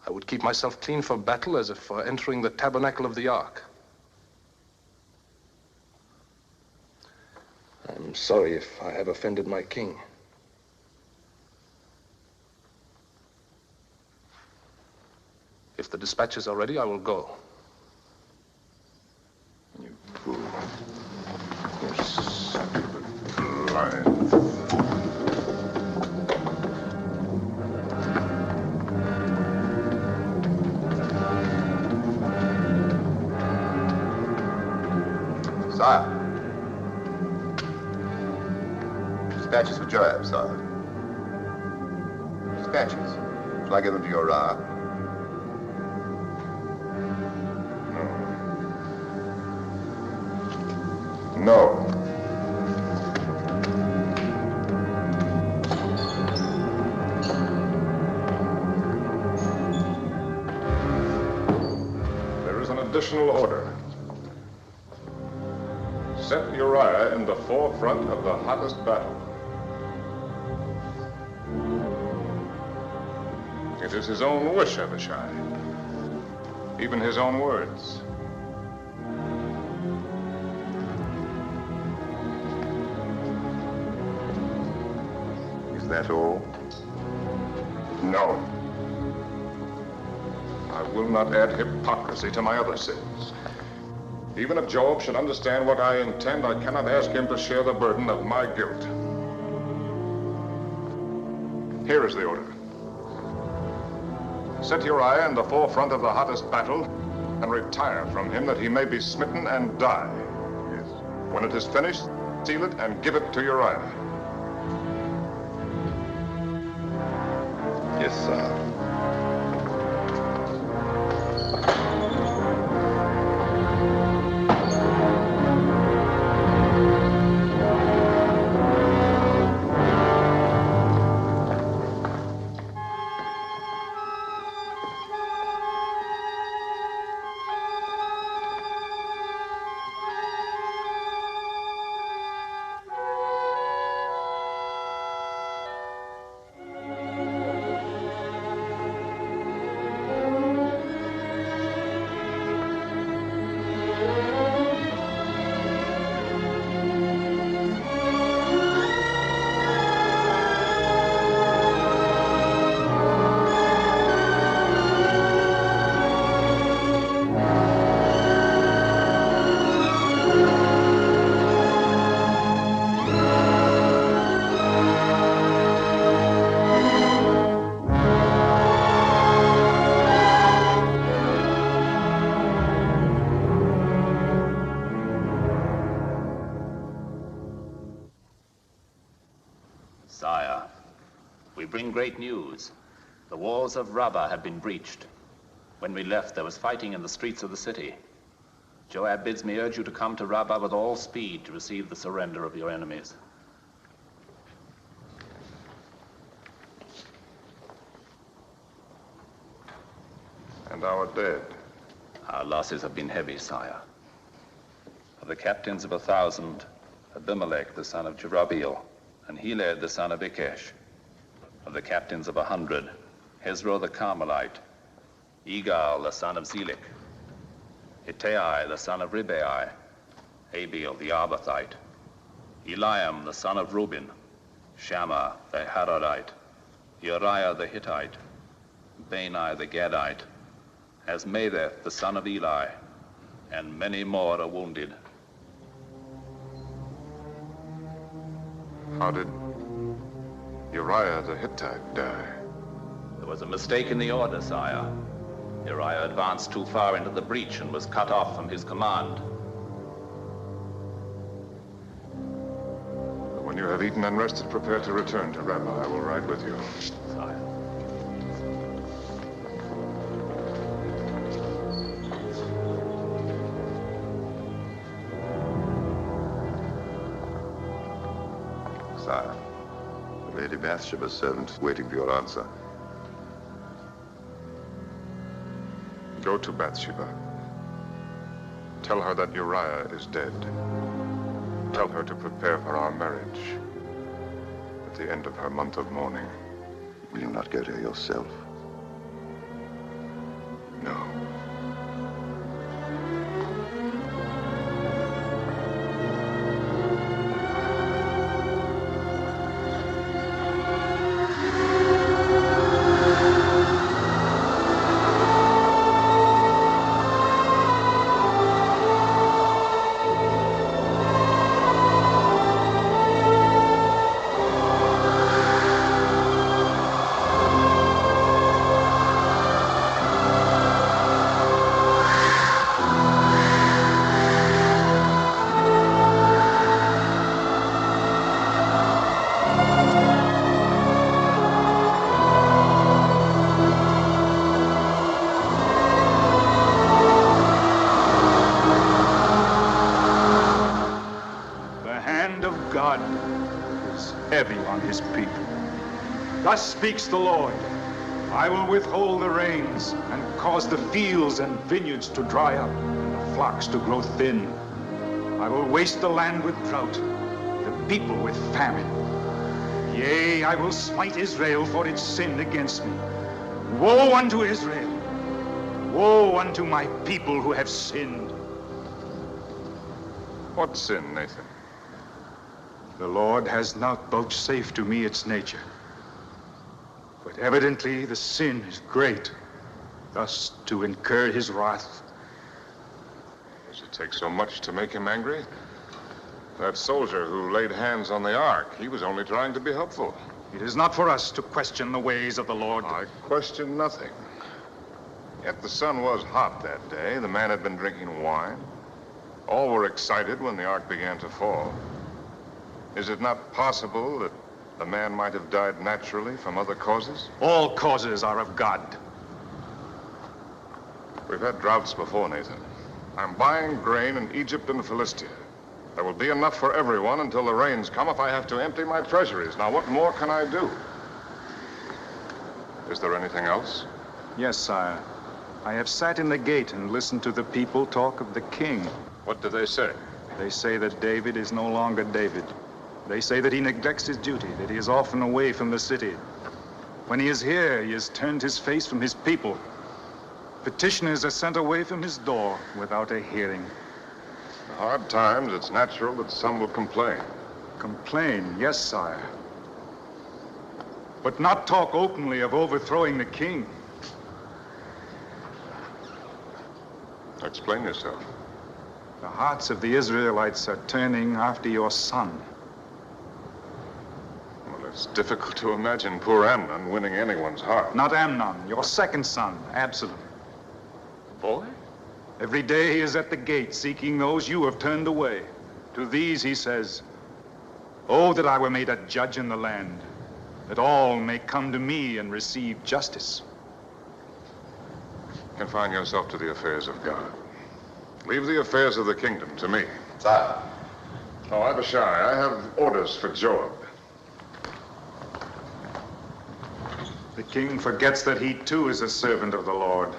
I would keep myself clean for battle as if for entering the tabernacle of the ark. I'm sorry if I have offended my king. If the dispatches are ready, I will go. You fool. You stupid lion. Sire. Dispatches for Joab, sire. Dispatches. Shall I give them to Uriah? No. There is an additional order. Set Uriah in the forefront of the hottest battle. It is his own wish, Abishai. Even his own words. Is that all? No. I will not add hypocrisy to my other sins. Even if Joab should understand what I intend, I cannot ask him to share the burden of my guilt. Here is the order. Set Uriah in the forefront of the hottest battle and retire from him that he may be smitten and die. Yes. When it is finished, seal it and give it to Uriah. Yes, sir. Sire, we bring great news. The walls of Rabbah have been breached. When we left, there was fighting in the streets of the city. Joab bids me urge you to come to Rabbah with all speed to receive the surrender of your enemies. And our dead? Our losses have been heavy, sire. Of the captains of 1,000, Abimelech, the son of Jerubbaal, and Heled, the son of Ikesh. Of the captains of 100, Hezro the Carmelite, Egal, the son of Zelik, Ittai, the son of Ribai, Abiel, the Arbathite, Eliam, the son of Reuben, Shammah, the Haradite, Uriah, the Hittite, Bani, the Gadite, Asmaveth, the son of Eli, and many more are wounded. How did Uriah the Hittite die? There was a mistake in the order, sire. Uriah advanced too far into the breach and was cut off from his command. When you have eaten and rested, prepare to return to Rabbah. I will ride with you. Sire. Sire, Lady Bathsheba's servant is waiting for your answer. Go to Bathsheba. Tell her that Uriah is dead. Tell her to prepare for our marriage at the end of her month of mourning. Will you not go to her yourself? No. Thus speaks the Lord. I will withhold the rains and cause the fields and vineyards to dry up and the flocks to grow thin. I will waste the land with drought, the people with famine. Yea, I will smite Israel for its sin against me. Woe unto Israel! Woe unto my people who have sinned. What sin, Nathan? The Lord has not vouchsafed to me its nature. But evidently the sin is great, thus to incur his wrath. Does it take so much to make him angry? That soldier who laid hands on the ark, he was only trying to be helpful. It is not for us to question the ways of the Lord. I question nothing. Yet the sun was hot that day. The man had been drinking wine. All were excited when the ark began to fall. Is it not possible that the man might have died naturally from other causes? All causes are of God. We've had droughts before, Nathan. I'm buying grain in Egypt and Philistia. There will be enough for everyone until the rains come if I have to empty my treasuries. Now, what more can I do? Is there anything else? Yes, sire. I have sat in the gate and listened to the people talk of the king. What do they say? They say that David is no longer David. They say that he neglects his duty, that he is often away from the city. When he is here, he has turned his face from his people. Petitioners are sent away from his door without a hearing. In hard times, it's natural that some will complain. Complain, yes, sire. But not talk openly of overthrowing the king. Explain yourself. The hearts of the Israelites are turning after your son. It's difficult to imagine poor Amnon winning anyone's heart. Not Amnon, your second son, Absalom. Boy? Every day he is at the gate seeking those you have turned away. To these he says, "Oh, that I were made a judge in the land, that all may come to me and receive justice. Confine yourself to the affairs of God. Leave the affairs of the kingdom to me. Sire. Oh, Abishai, I have orders for Joab. The king forgets that he too is a servant of the Lord.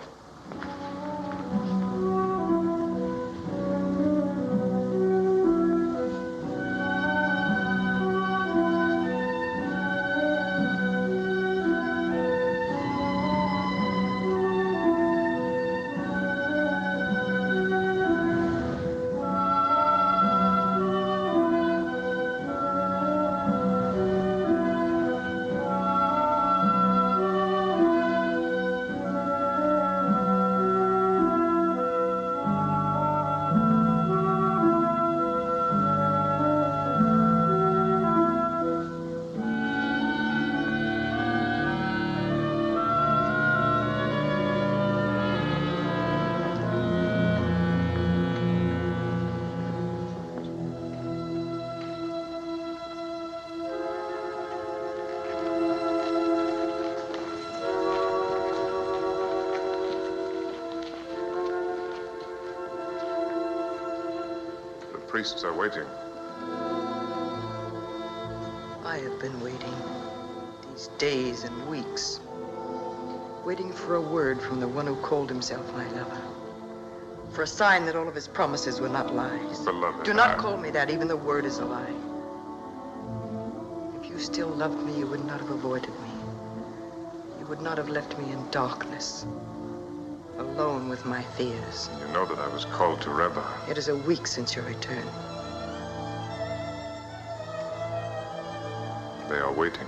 Priests are waiting. I have been waiting these days and weeks, waiting for a word from the one who called himself my lover, for a sign that all of his promises were not lies. Beloved, Do not call me that. Even the word is a lie. If you still loved me, you would not have avoided me. You would not have left me in darkness, alone with my fears. You know that I was called to Reba. It is a week since your return. They are waiting.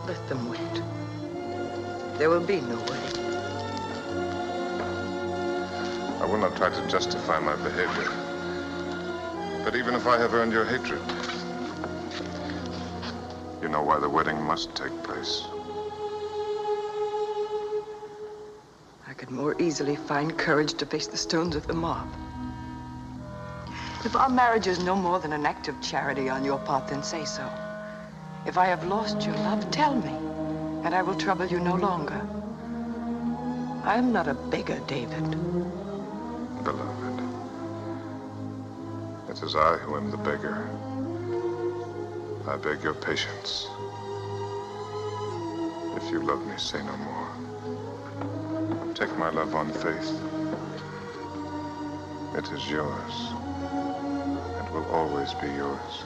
Let them wait. There will be no waiting. I will not try to justify my behavior. But even if I have earned your hatred, you know why the wedding must take place. I could more easily find courage to face the stones of the mob. If our marriage is no more than an act of charity on your part, then say so. If I have lost your love, tell me, and I will trouble you no longer. I am not a beggar, David. Beloved, it is I who am the beggar. I beg your patience. If you love me, say no more. Take my love on faith. It is yours, and will always be yours.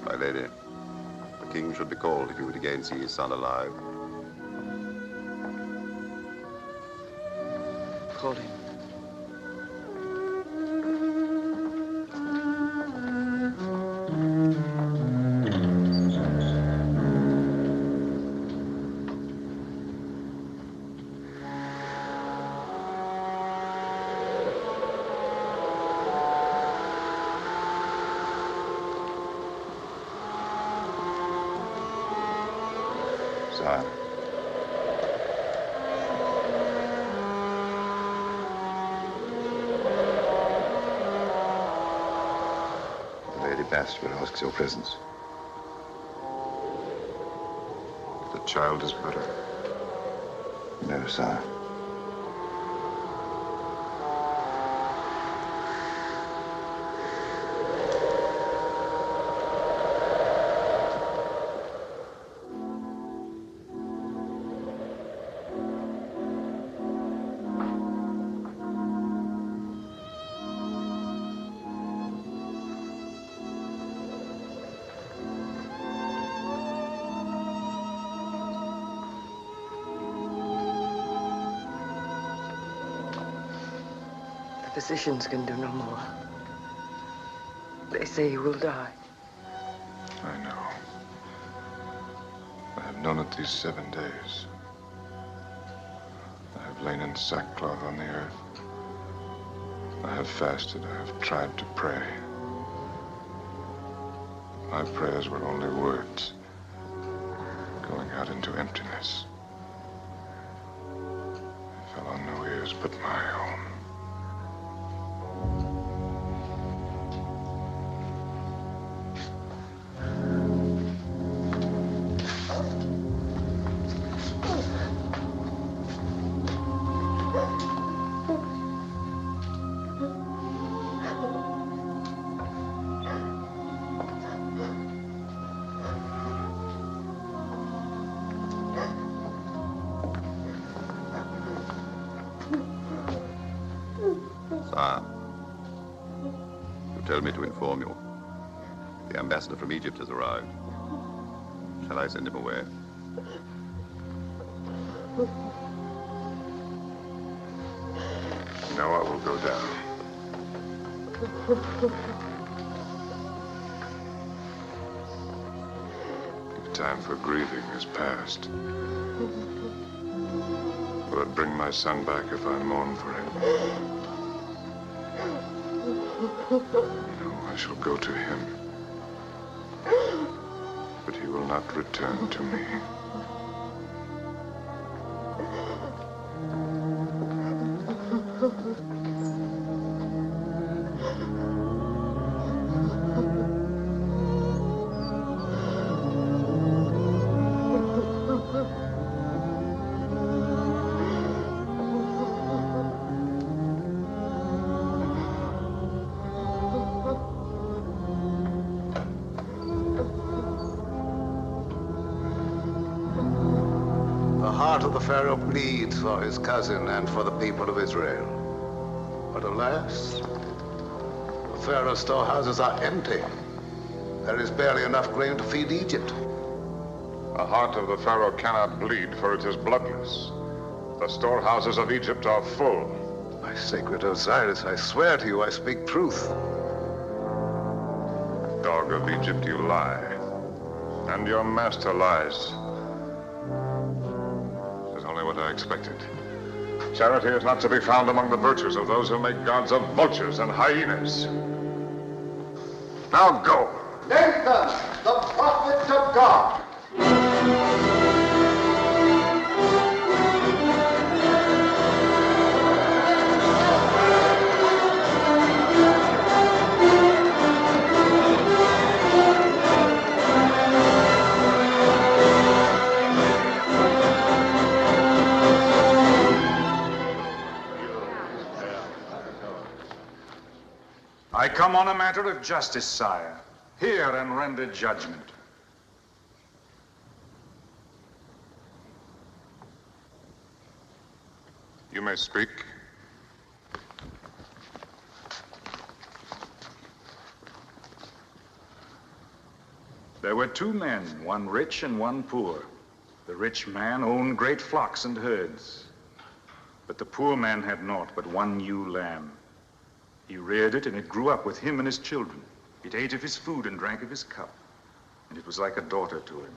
My lady, the king should be called if he would again see his son alive. Call him. Sire. The Lady Bastard asks your presence. The child is better. No, sire. The physicians can do no more. They say he will die. I know. I have known it these 7 days. I have lain in sackcloth on the earth. I have fasted. I have tried to pray. My prayers were only words going out into emptiness. They fell on no ears but my own. Sire, you tell me to inform you. The ambassador from Egypt has arrived. Shall I send him away? Now I will go down. The time for grieving is past. Will it bring my son back if I mourn for him? No, I shall go to him. But he will not return to me. The heart of the Pharaoh bleeds for his cousin and for the people of Israel. But alas, the Pharaoh's storehouses are empty. There is barely enough grain to feed Egypt. The heart of the Pharaoh cannot bleed, for it is bloodless. The storehouses of Egypt are full. My sacred Osiris, I swear to you I speak truth. Dog of Egypt, you lie. And your master lies. This is only what I expected. Charity is not to be found among the virtues of those who make gods of vultures and hyenas. Now go. Nathan, the prophet of God. I come on a matter of justice, sire. Hear and render judgment. You may speak. There were two men, one rich and one poor. The rich man owned great flocks and herds, but the poor man had naught but one ewe lamb. He reared it, and it grew up with him and his children. It ate of his food and drank of his cup, and it was like a daughter to him.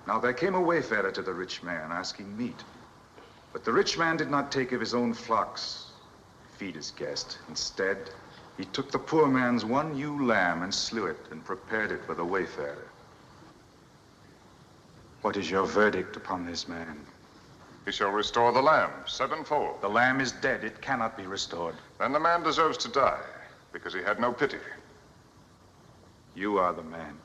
Now there came a wayfarer to the rich man, asking meat. But the rich man did not take of his own flocks to feed his guest. Instead, he took the poor man's one ewe lamb and slew it and prepared it for the wayfarer. What is your verdict upon this man? He shall restore the lamb sevenfold. The lamb is dead. It cannot be restored. Then the man deserves to die because he had no pity. You are the man.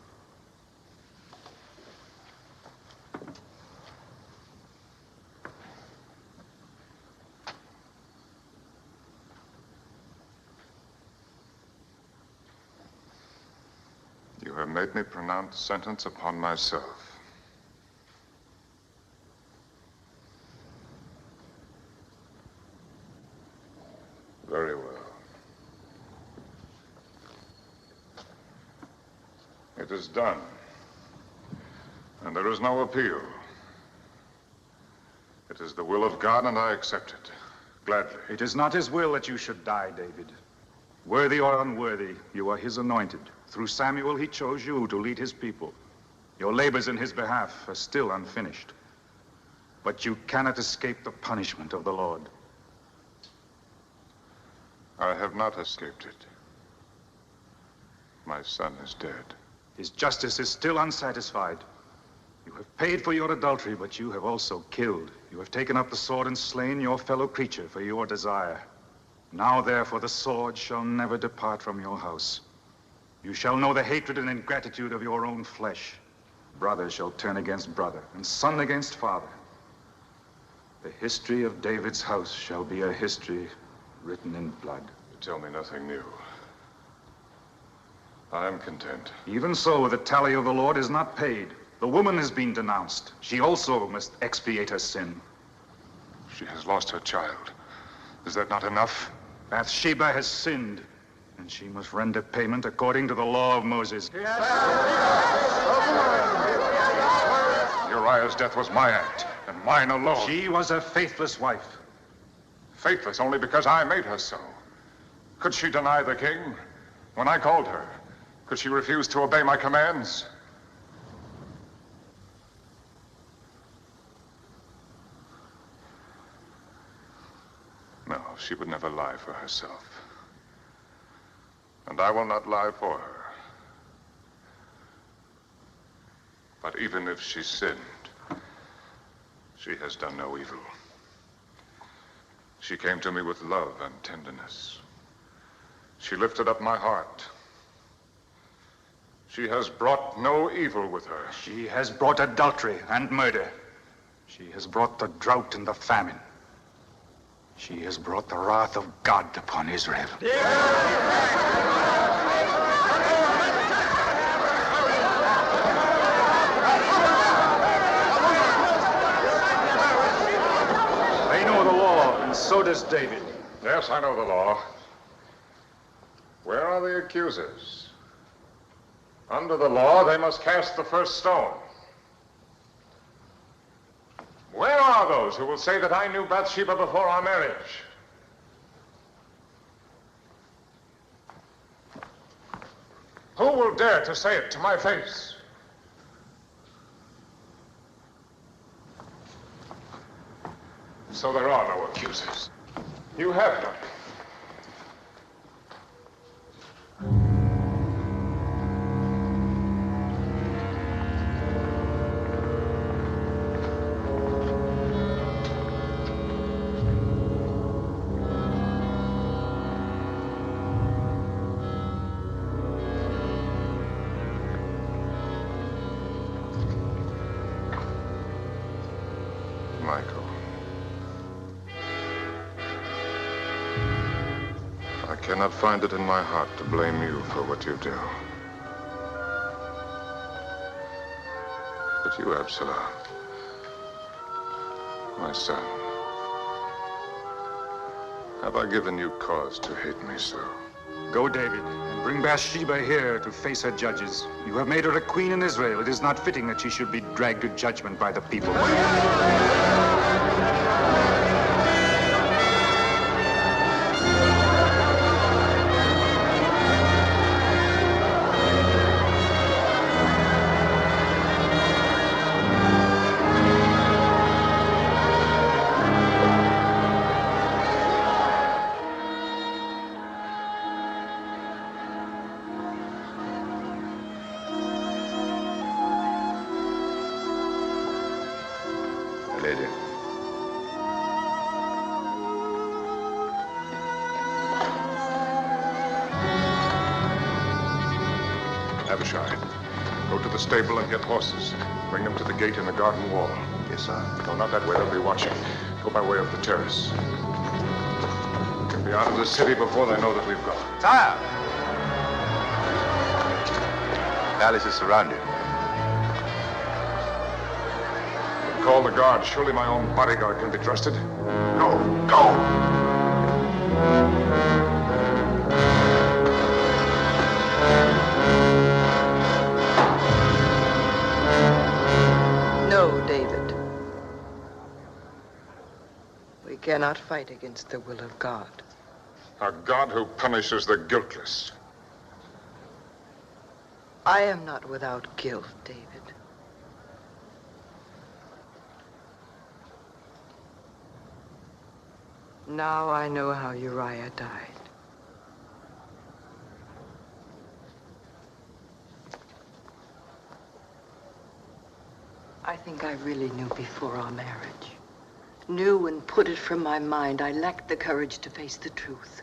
You have made me pronounce sentence upon myself. Very well. It is done. And there is no appeal. It is the will of God, and I accept it. Gladly. It is not his will that you should die, David. Worthy or unworthy, you are his anointed. Through Samuel, he chose you to lead his people. Your labors in his behalf are still unfinished. But you cannot escape the punishment of the Lord. I have not escaped it. My son is dead. His justice is still unsatisfied. You have paid for your adultery, but you have also killed. You have taken up the sword and slain your fellow creature for your desire. Now, therefore, the sword shall never depart from your house. You shall know the hatred and ingratitude of your own flesh. Brother shall turn against brother, and son against father. The history of David's house shall be a history written in blood. You tell me nothing new. I am content. Even so, the tally of the Lord is not paid. The woman has been denounced. She also must expiate her sin. She has lost her child. Is that not enough? Bathsheba has sinned, and she must render payment according to the law of Moses. Uriah's death was my act, and mine alone. She was a faithless wife. Faithless only because I made her so. Could she deny the king when I called her? Could she refuse to obey my commands? No, she would never lie for herself. And I will not lie for her. But even if she sinned, she has done no evil. She came to me with love and tenderness. She lifted up my heart. She has brought no evil with her. She has brought adultery and murder. She has brought the drought and the famine. She has brought the wrath of God upon Israel. They know the law, and so does David. Yes, I know the law. Where are the accusers? Under the law, they must cast the first stone. Where are those who will say that I knew Bathsheba before our marriage? Who will dare to say it to my face? So there are no accusers. You have none. Michael. I cannot find it in my heart to blame you for what you do. But you, Absalom, my son, have I given you cause to hate me so? Go, David, and bring Bathsheba here to face her judges. You have made her a queen in Israel. It is not fitting that she should be dragged to judgment by the people. Lady. Abishai, go to the stable and get horses. Bring them to the gate in the garden wall. Yes, sir. No, not that way. They'll be watching. Go by way of the terrace. Get be out of the city before they know that we've gone. Sire! The palace is surrounded. Call the guard. Surely my own bodyguard can be trusted. Go, go! No, David. We cannot fight against the will of God. A God who punishes the guiltless. I am not without guilt, David. Now I know how Uriah died. I think I really knew before our marriage. Knew and put it from my mind. I lacked the courage to face the truth.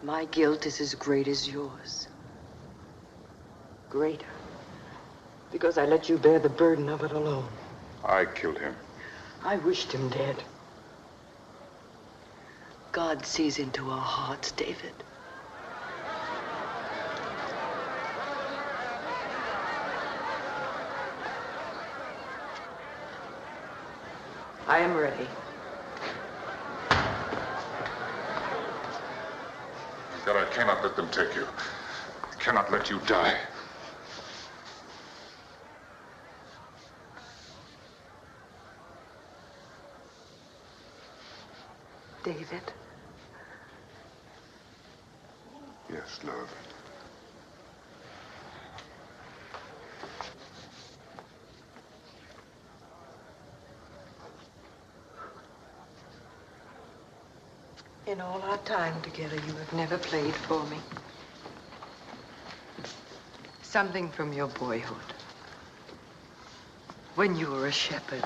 My guilt is as great as yours. Greater. Because I let you bear the burden of it alone. I killed him. I wished him dead. God sees into our hearts, David. I am ready. Yet I cannot let them take you. I cannot let you die. David. Yes, love. In all our time together, you have never played for me. Something from your boyhood. When you were a shepherd.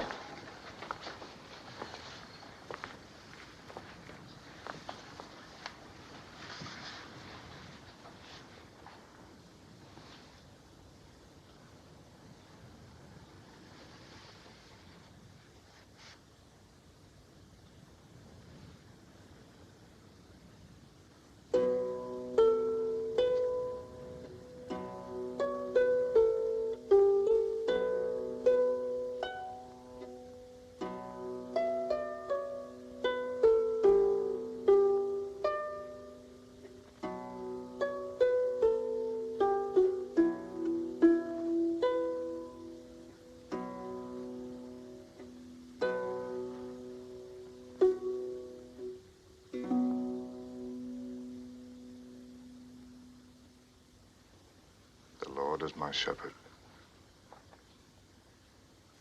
The Lord is my shepherd.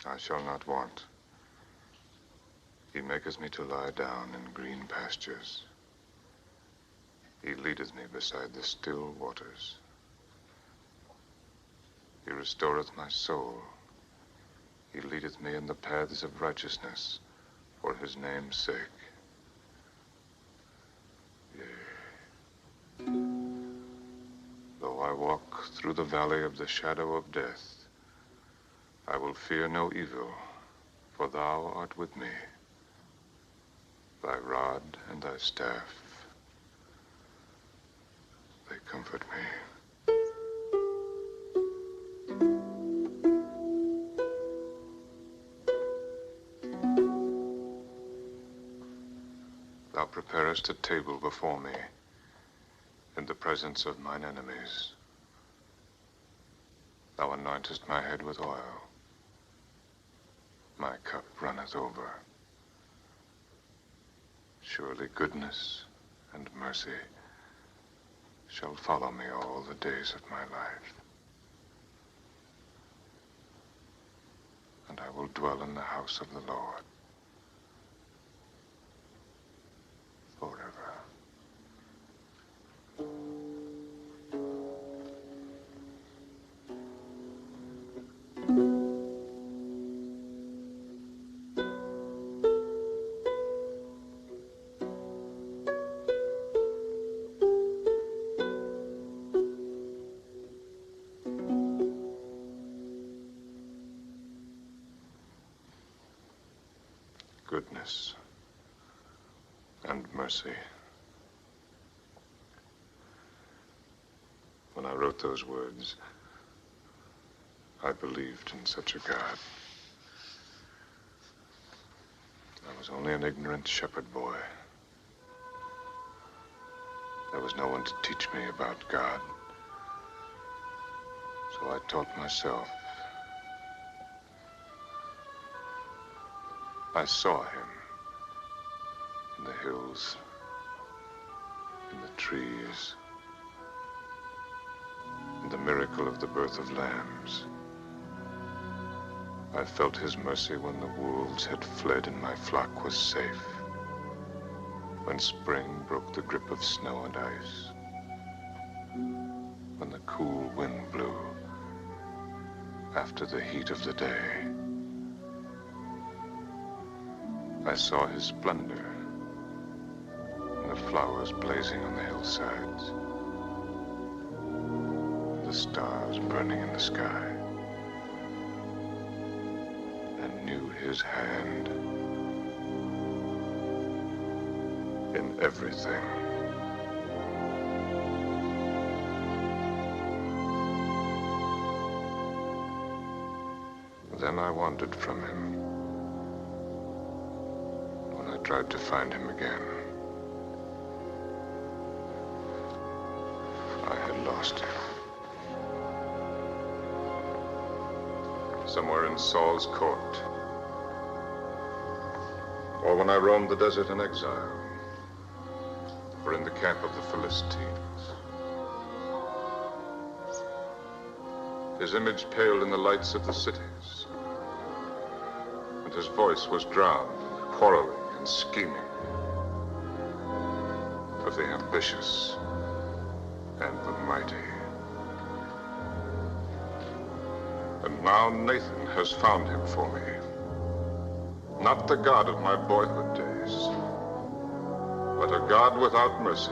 I shall not want. He maketh me to lie down in green pastures. He leadeth me beside the still waters. He restoreth my soul. He leadeth me in the paths of righteousness for his name's sake. Yea. Though I walk through the valley of the shadow of death, I will fear no evil, for thou art with me. Thy rod and thy staff, they comfort me. Thou preparest a table before me in the presence of mine enemies. Thou anointest my head with oil. My cup runneth over. Surely goodness and mercy shall follow me all the days of my life. And I will dwell in the house of the Lord forever. Goodness and mercy. When I wrote those words, I believed in such a God. I was only an ignorant shepherd boy. There was no one to teach me about God. So I taught myself. I saw him in the hills, in the trees, in the miracle of the birth of lambs. I felt his mercy when the wolves had fled and my flock was safe, when spring broke the grip of snow and ice, when the cool wind blew after the heat of the day. I saw his splendor in the flowers blazing on the hillsides, the stars burning in the sky, and knew his hand in everything. Then I wandered from him. Tried to find him again. I had lost him. Somewhere in Saul's court. Or when I roamed the desert in exile. Or in the camp of the Philistines. His image paled in the lights of the cities. And his voice was drowned, quarreling, scheming of the ambitious and the mighty. And now Nathan has found him for me. Not the God of my boyhood days, but a God without mercy.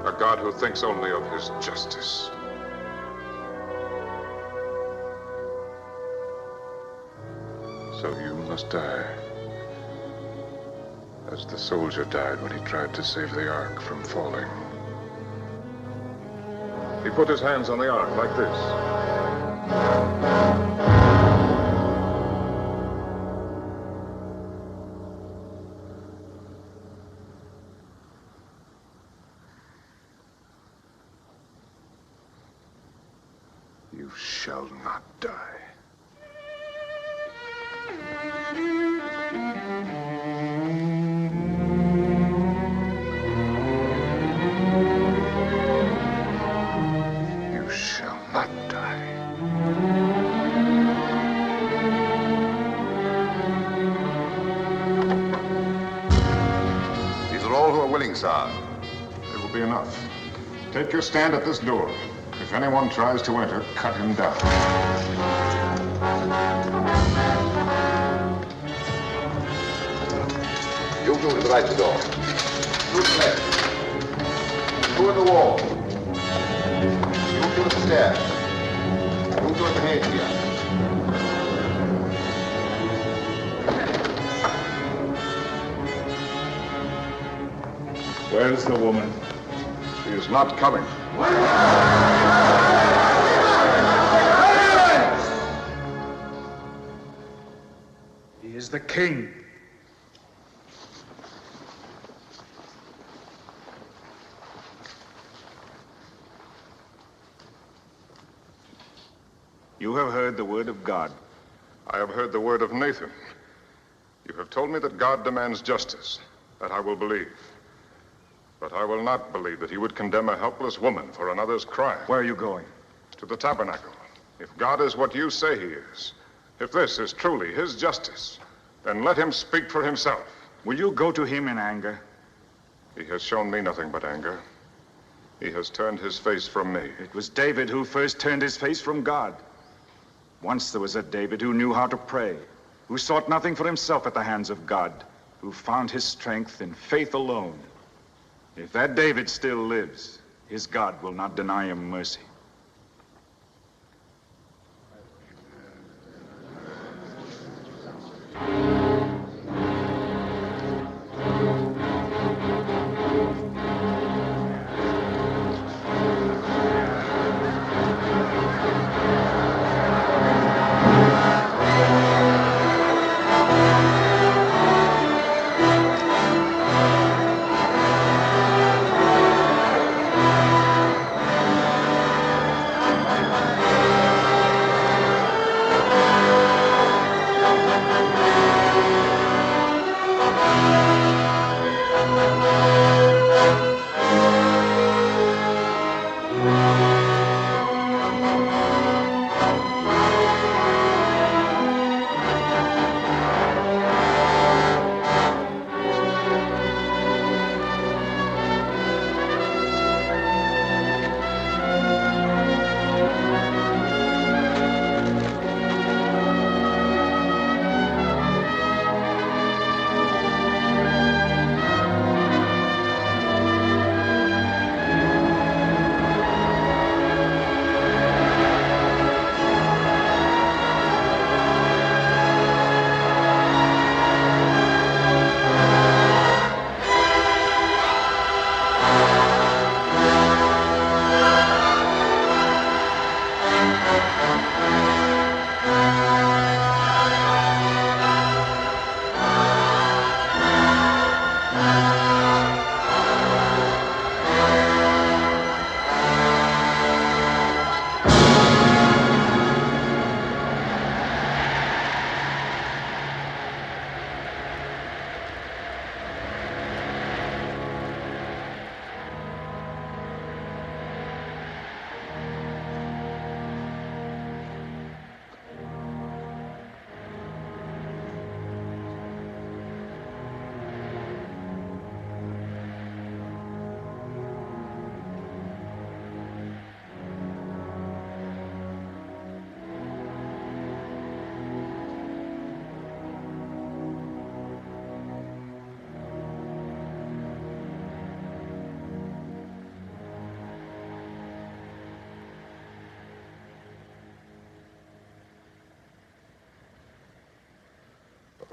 A God who thinks only of his justice. So you must die. As the soldier died when he tried to save the ark from falling. He put his hands on the ark like this. You shall not die. Sire. It will be enough. Take your stand at this door. If anyone tries to enter, cut him down. You two to the right of the door. Two to the left. Two at the wall. You two at the stairs. You two at the head here. Where's the woman? She is not coming. He is the king. You have heard the word of God. I have heard the word of Nathan. You have told me that God demands justice. That I will believe. But I will not believe that he would condemn a helpless woman for another's crime. Where are you going? To the tabernacle. If God is what you say he is, if this is truly his justice, then let him speak for himself. Will you go to him in anger? He has shown me nothing but anger. He has turned his face from me. It was David who first turned his face from God. Once there was a David who knew how to pray, who sought nothing for himself at the hands of God, who found his strength in faith alone. If that David still lives, his God will not deny him mercy.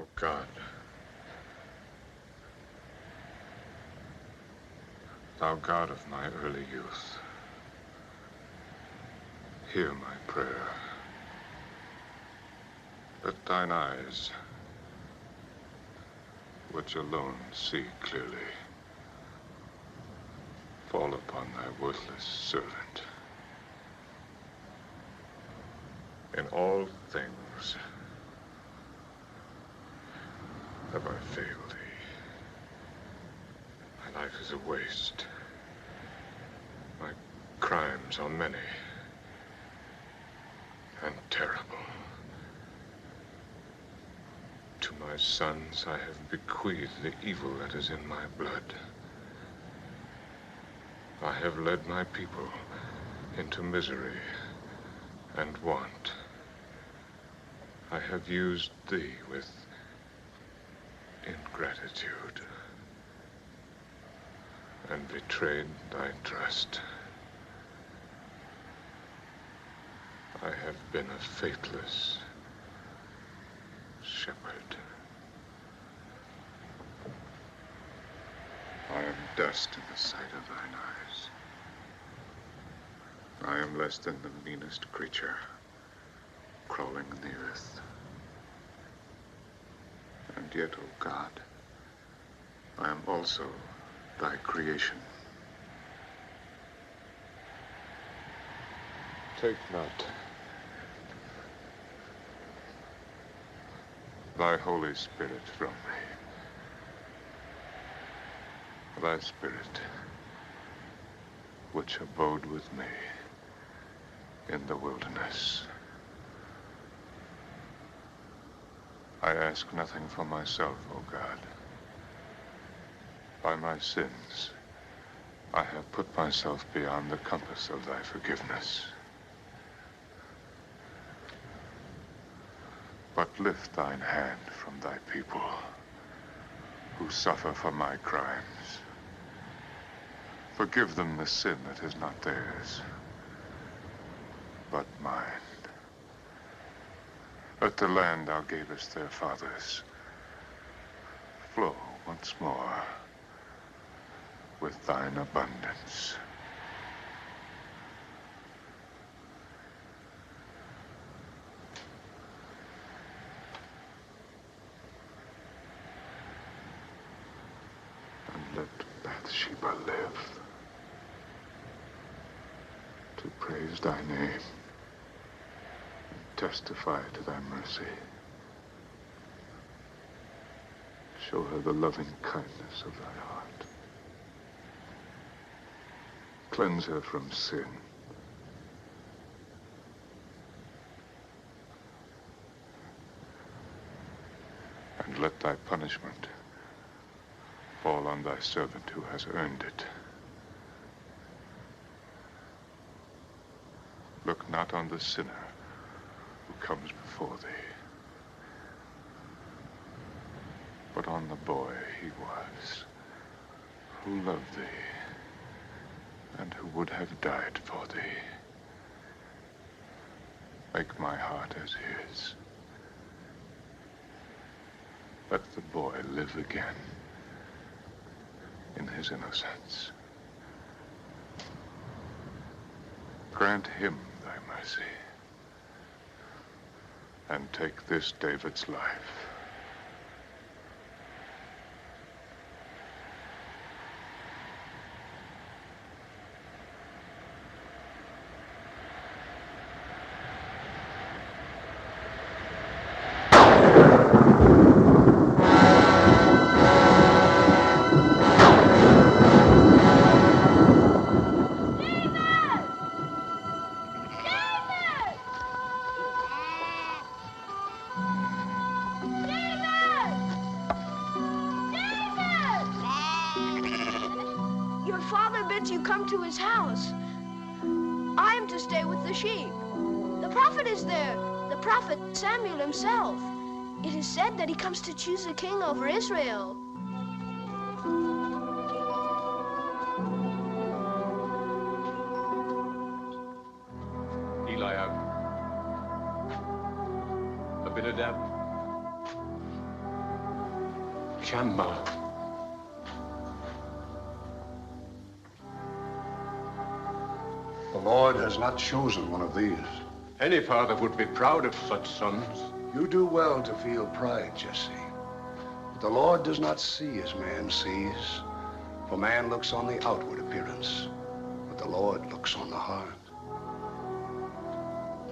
Oh, God. Thou God of my early youth, hear my prayer. Let thine eyes, which alone see clearly, fall upon thy worthless servant. In all things have I failed thee. My life is a waste. My crimes are many and terrible. To my sons I have bequeathed the evil that is in my blood. I have led my people into misery and want. I have used thee with ingratitude and betrayed thy trust. I have been a faithless shepherd. I am dust in the sight of thine eyes. I am less than the meanest creature crawling in the earth. And yet, O God, I am also thy creation. Take not thy Holy Spirit from me. Thy Spirit, which abode with me in the wilderness. I ask nothing for myself, O God. By my sins, I have put myself beyond the compass of thy forgiveness. But lift thine hand from thy people who suffer for my crimes. Forgive them the sin that is not theirs, but mine. Let the land thou gavest their fathers flow once more with thine abundance. And let Bathsheba live to praise thy name and testify to thy mercy. Show her the loving kindness of thy heart. Cleanse her from sin. And let thy punishment fall on thy servant who has earned it. Look not on the sinner who comes before thee, but on the boy he was, who loved thee, and who would have died for thee. Make my heart as his. Let the boy live again in his innocence. Grant him thy mercy, and take this David's life. Samuel himself. It is said that he comes to choose a king over Israel. Eliab, Abinadab, Shammah. The Lord has not chosen one of these. Any father would be proud of such sons. You do well to feel pride, Jesse. But the Lord does not see as man sees. For man looks on the outward appearance, but the Lord looks on the heart.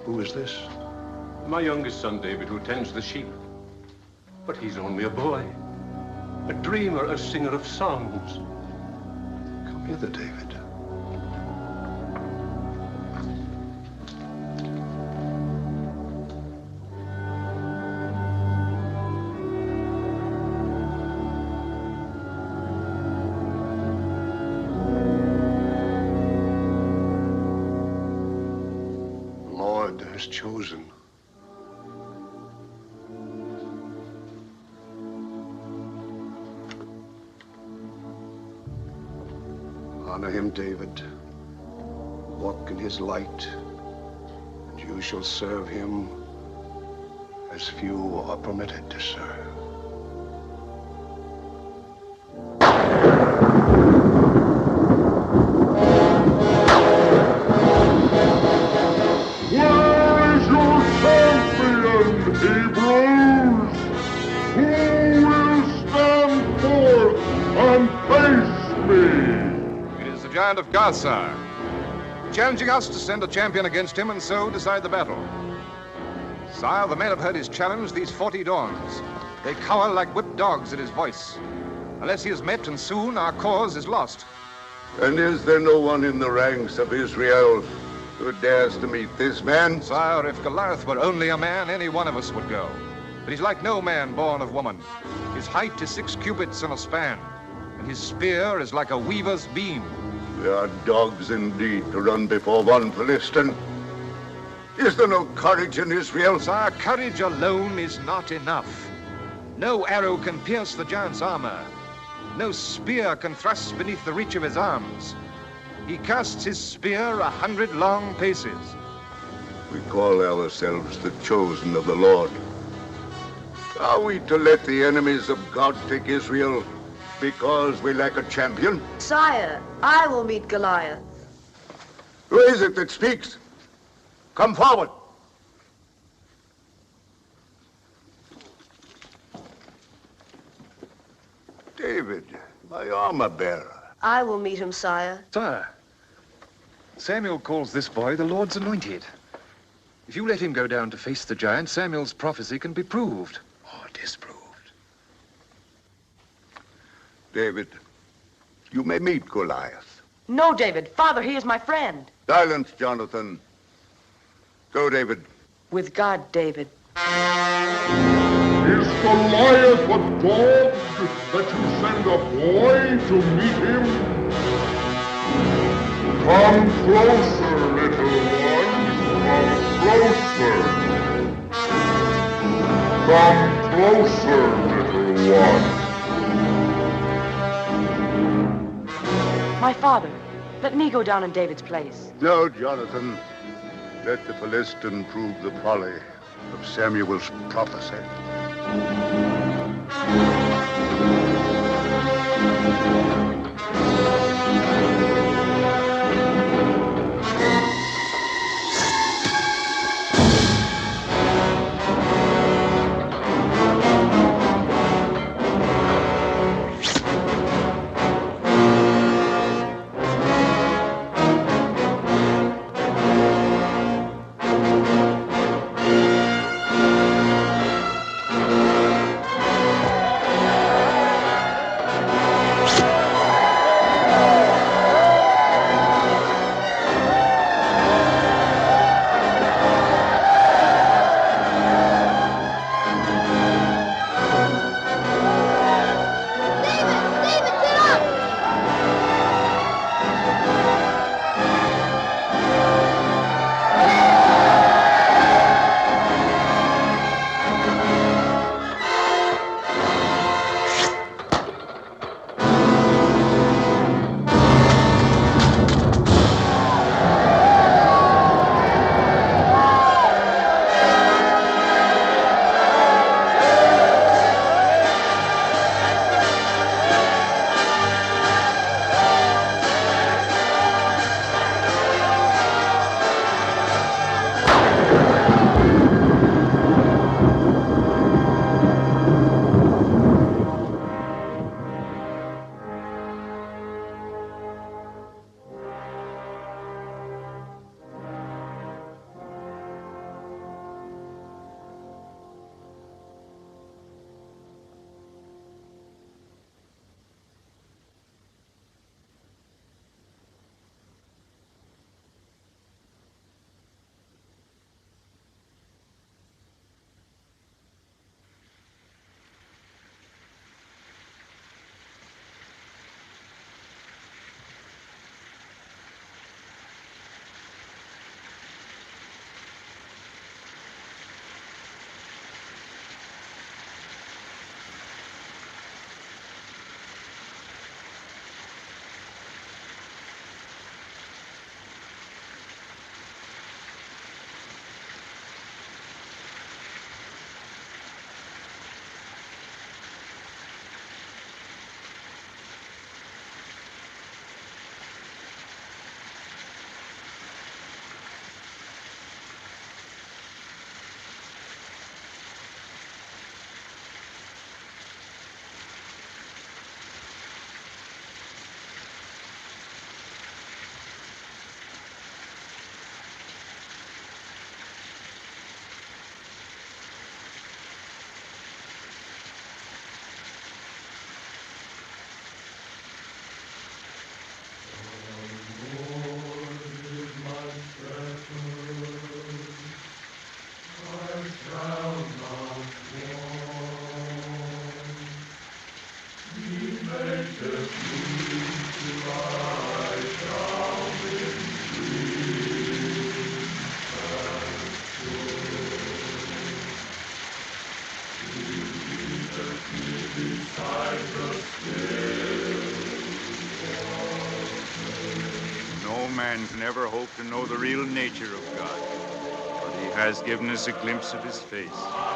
Who is this? My youngest son, David, who tends the sheep. But he's only a boy. A dreamer, a singer of songs. Come hither, David. Chosen. Honor him, David. Walk in his light, and you shall serve him as few are permitted to serve. Of Gaza, challenging us to send a champion against him and so decide the battle. Sire, the men have heard his challenge these 40 dawns. They cower like whipped dogs at his voice. Unless he is met, and soon, our cause is lost. And is there no one in the ranks of Israel who dares to meet this man? Sire, if Goliath were only a man, any one of us would go. But he's like no man born of woman. His height is 6 cubits and a span, and his spear is like a weaver's beam. We are dogs indeed to run before one Philistine. Is there no courage in Israel? Sire, courage alone is not enough. No arrow can pierce the giant's armor. No spear can thrust beneath the reach of his arms. He casts his spear 100 long paces. We call ourselves the chosen of the Lord. Are we to let the enemies of God take Israel because we lack a champion? Sire, I will meet Goliath. Who is it that speaks? Come forward. David, my armor bearer. I will meet him, sire. Sire, Samuel calls this boy the Lord's anointed. If you let him go down to face the giant, Samuel's prophecy can be proved. Or disproved. David, you may meet Goliath. No, David. Father, he is my friend. Silence, Jonathan. Go, David. With God, David. Is Goliath a dog that you send a boy to meet him? Come closer, little one. Come closer. Come closer, little one. My father, let me go down in David's place. No, Jonathan. Let the Philistine prove the folly of Samuel's prophecy. man can ever hope to know the real nature of God, but he has given us a glimpse of his face.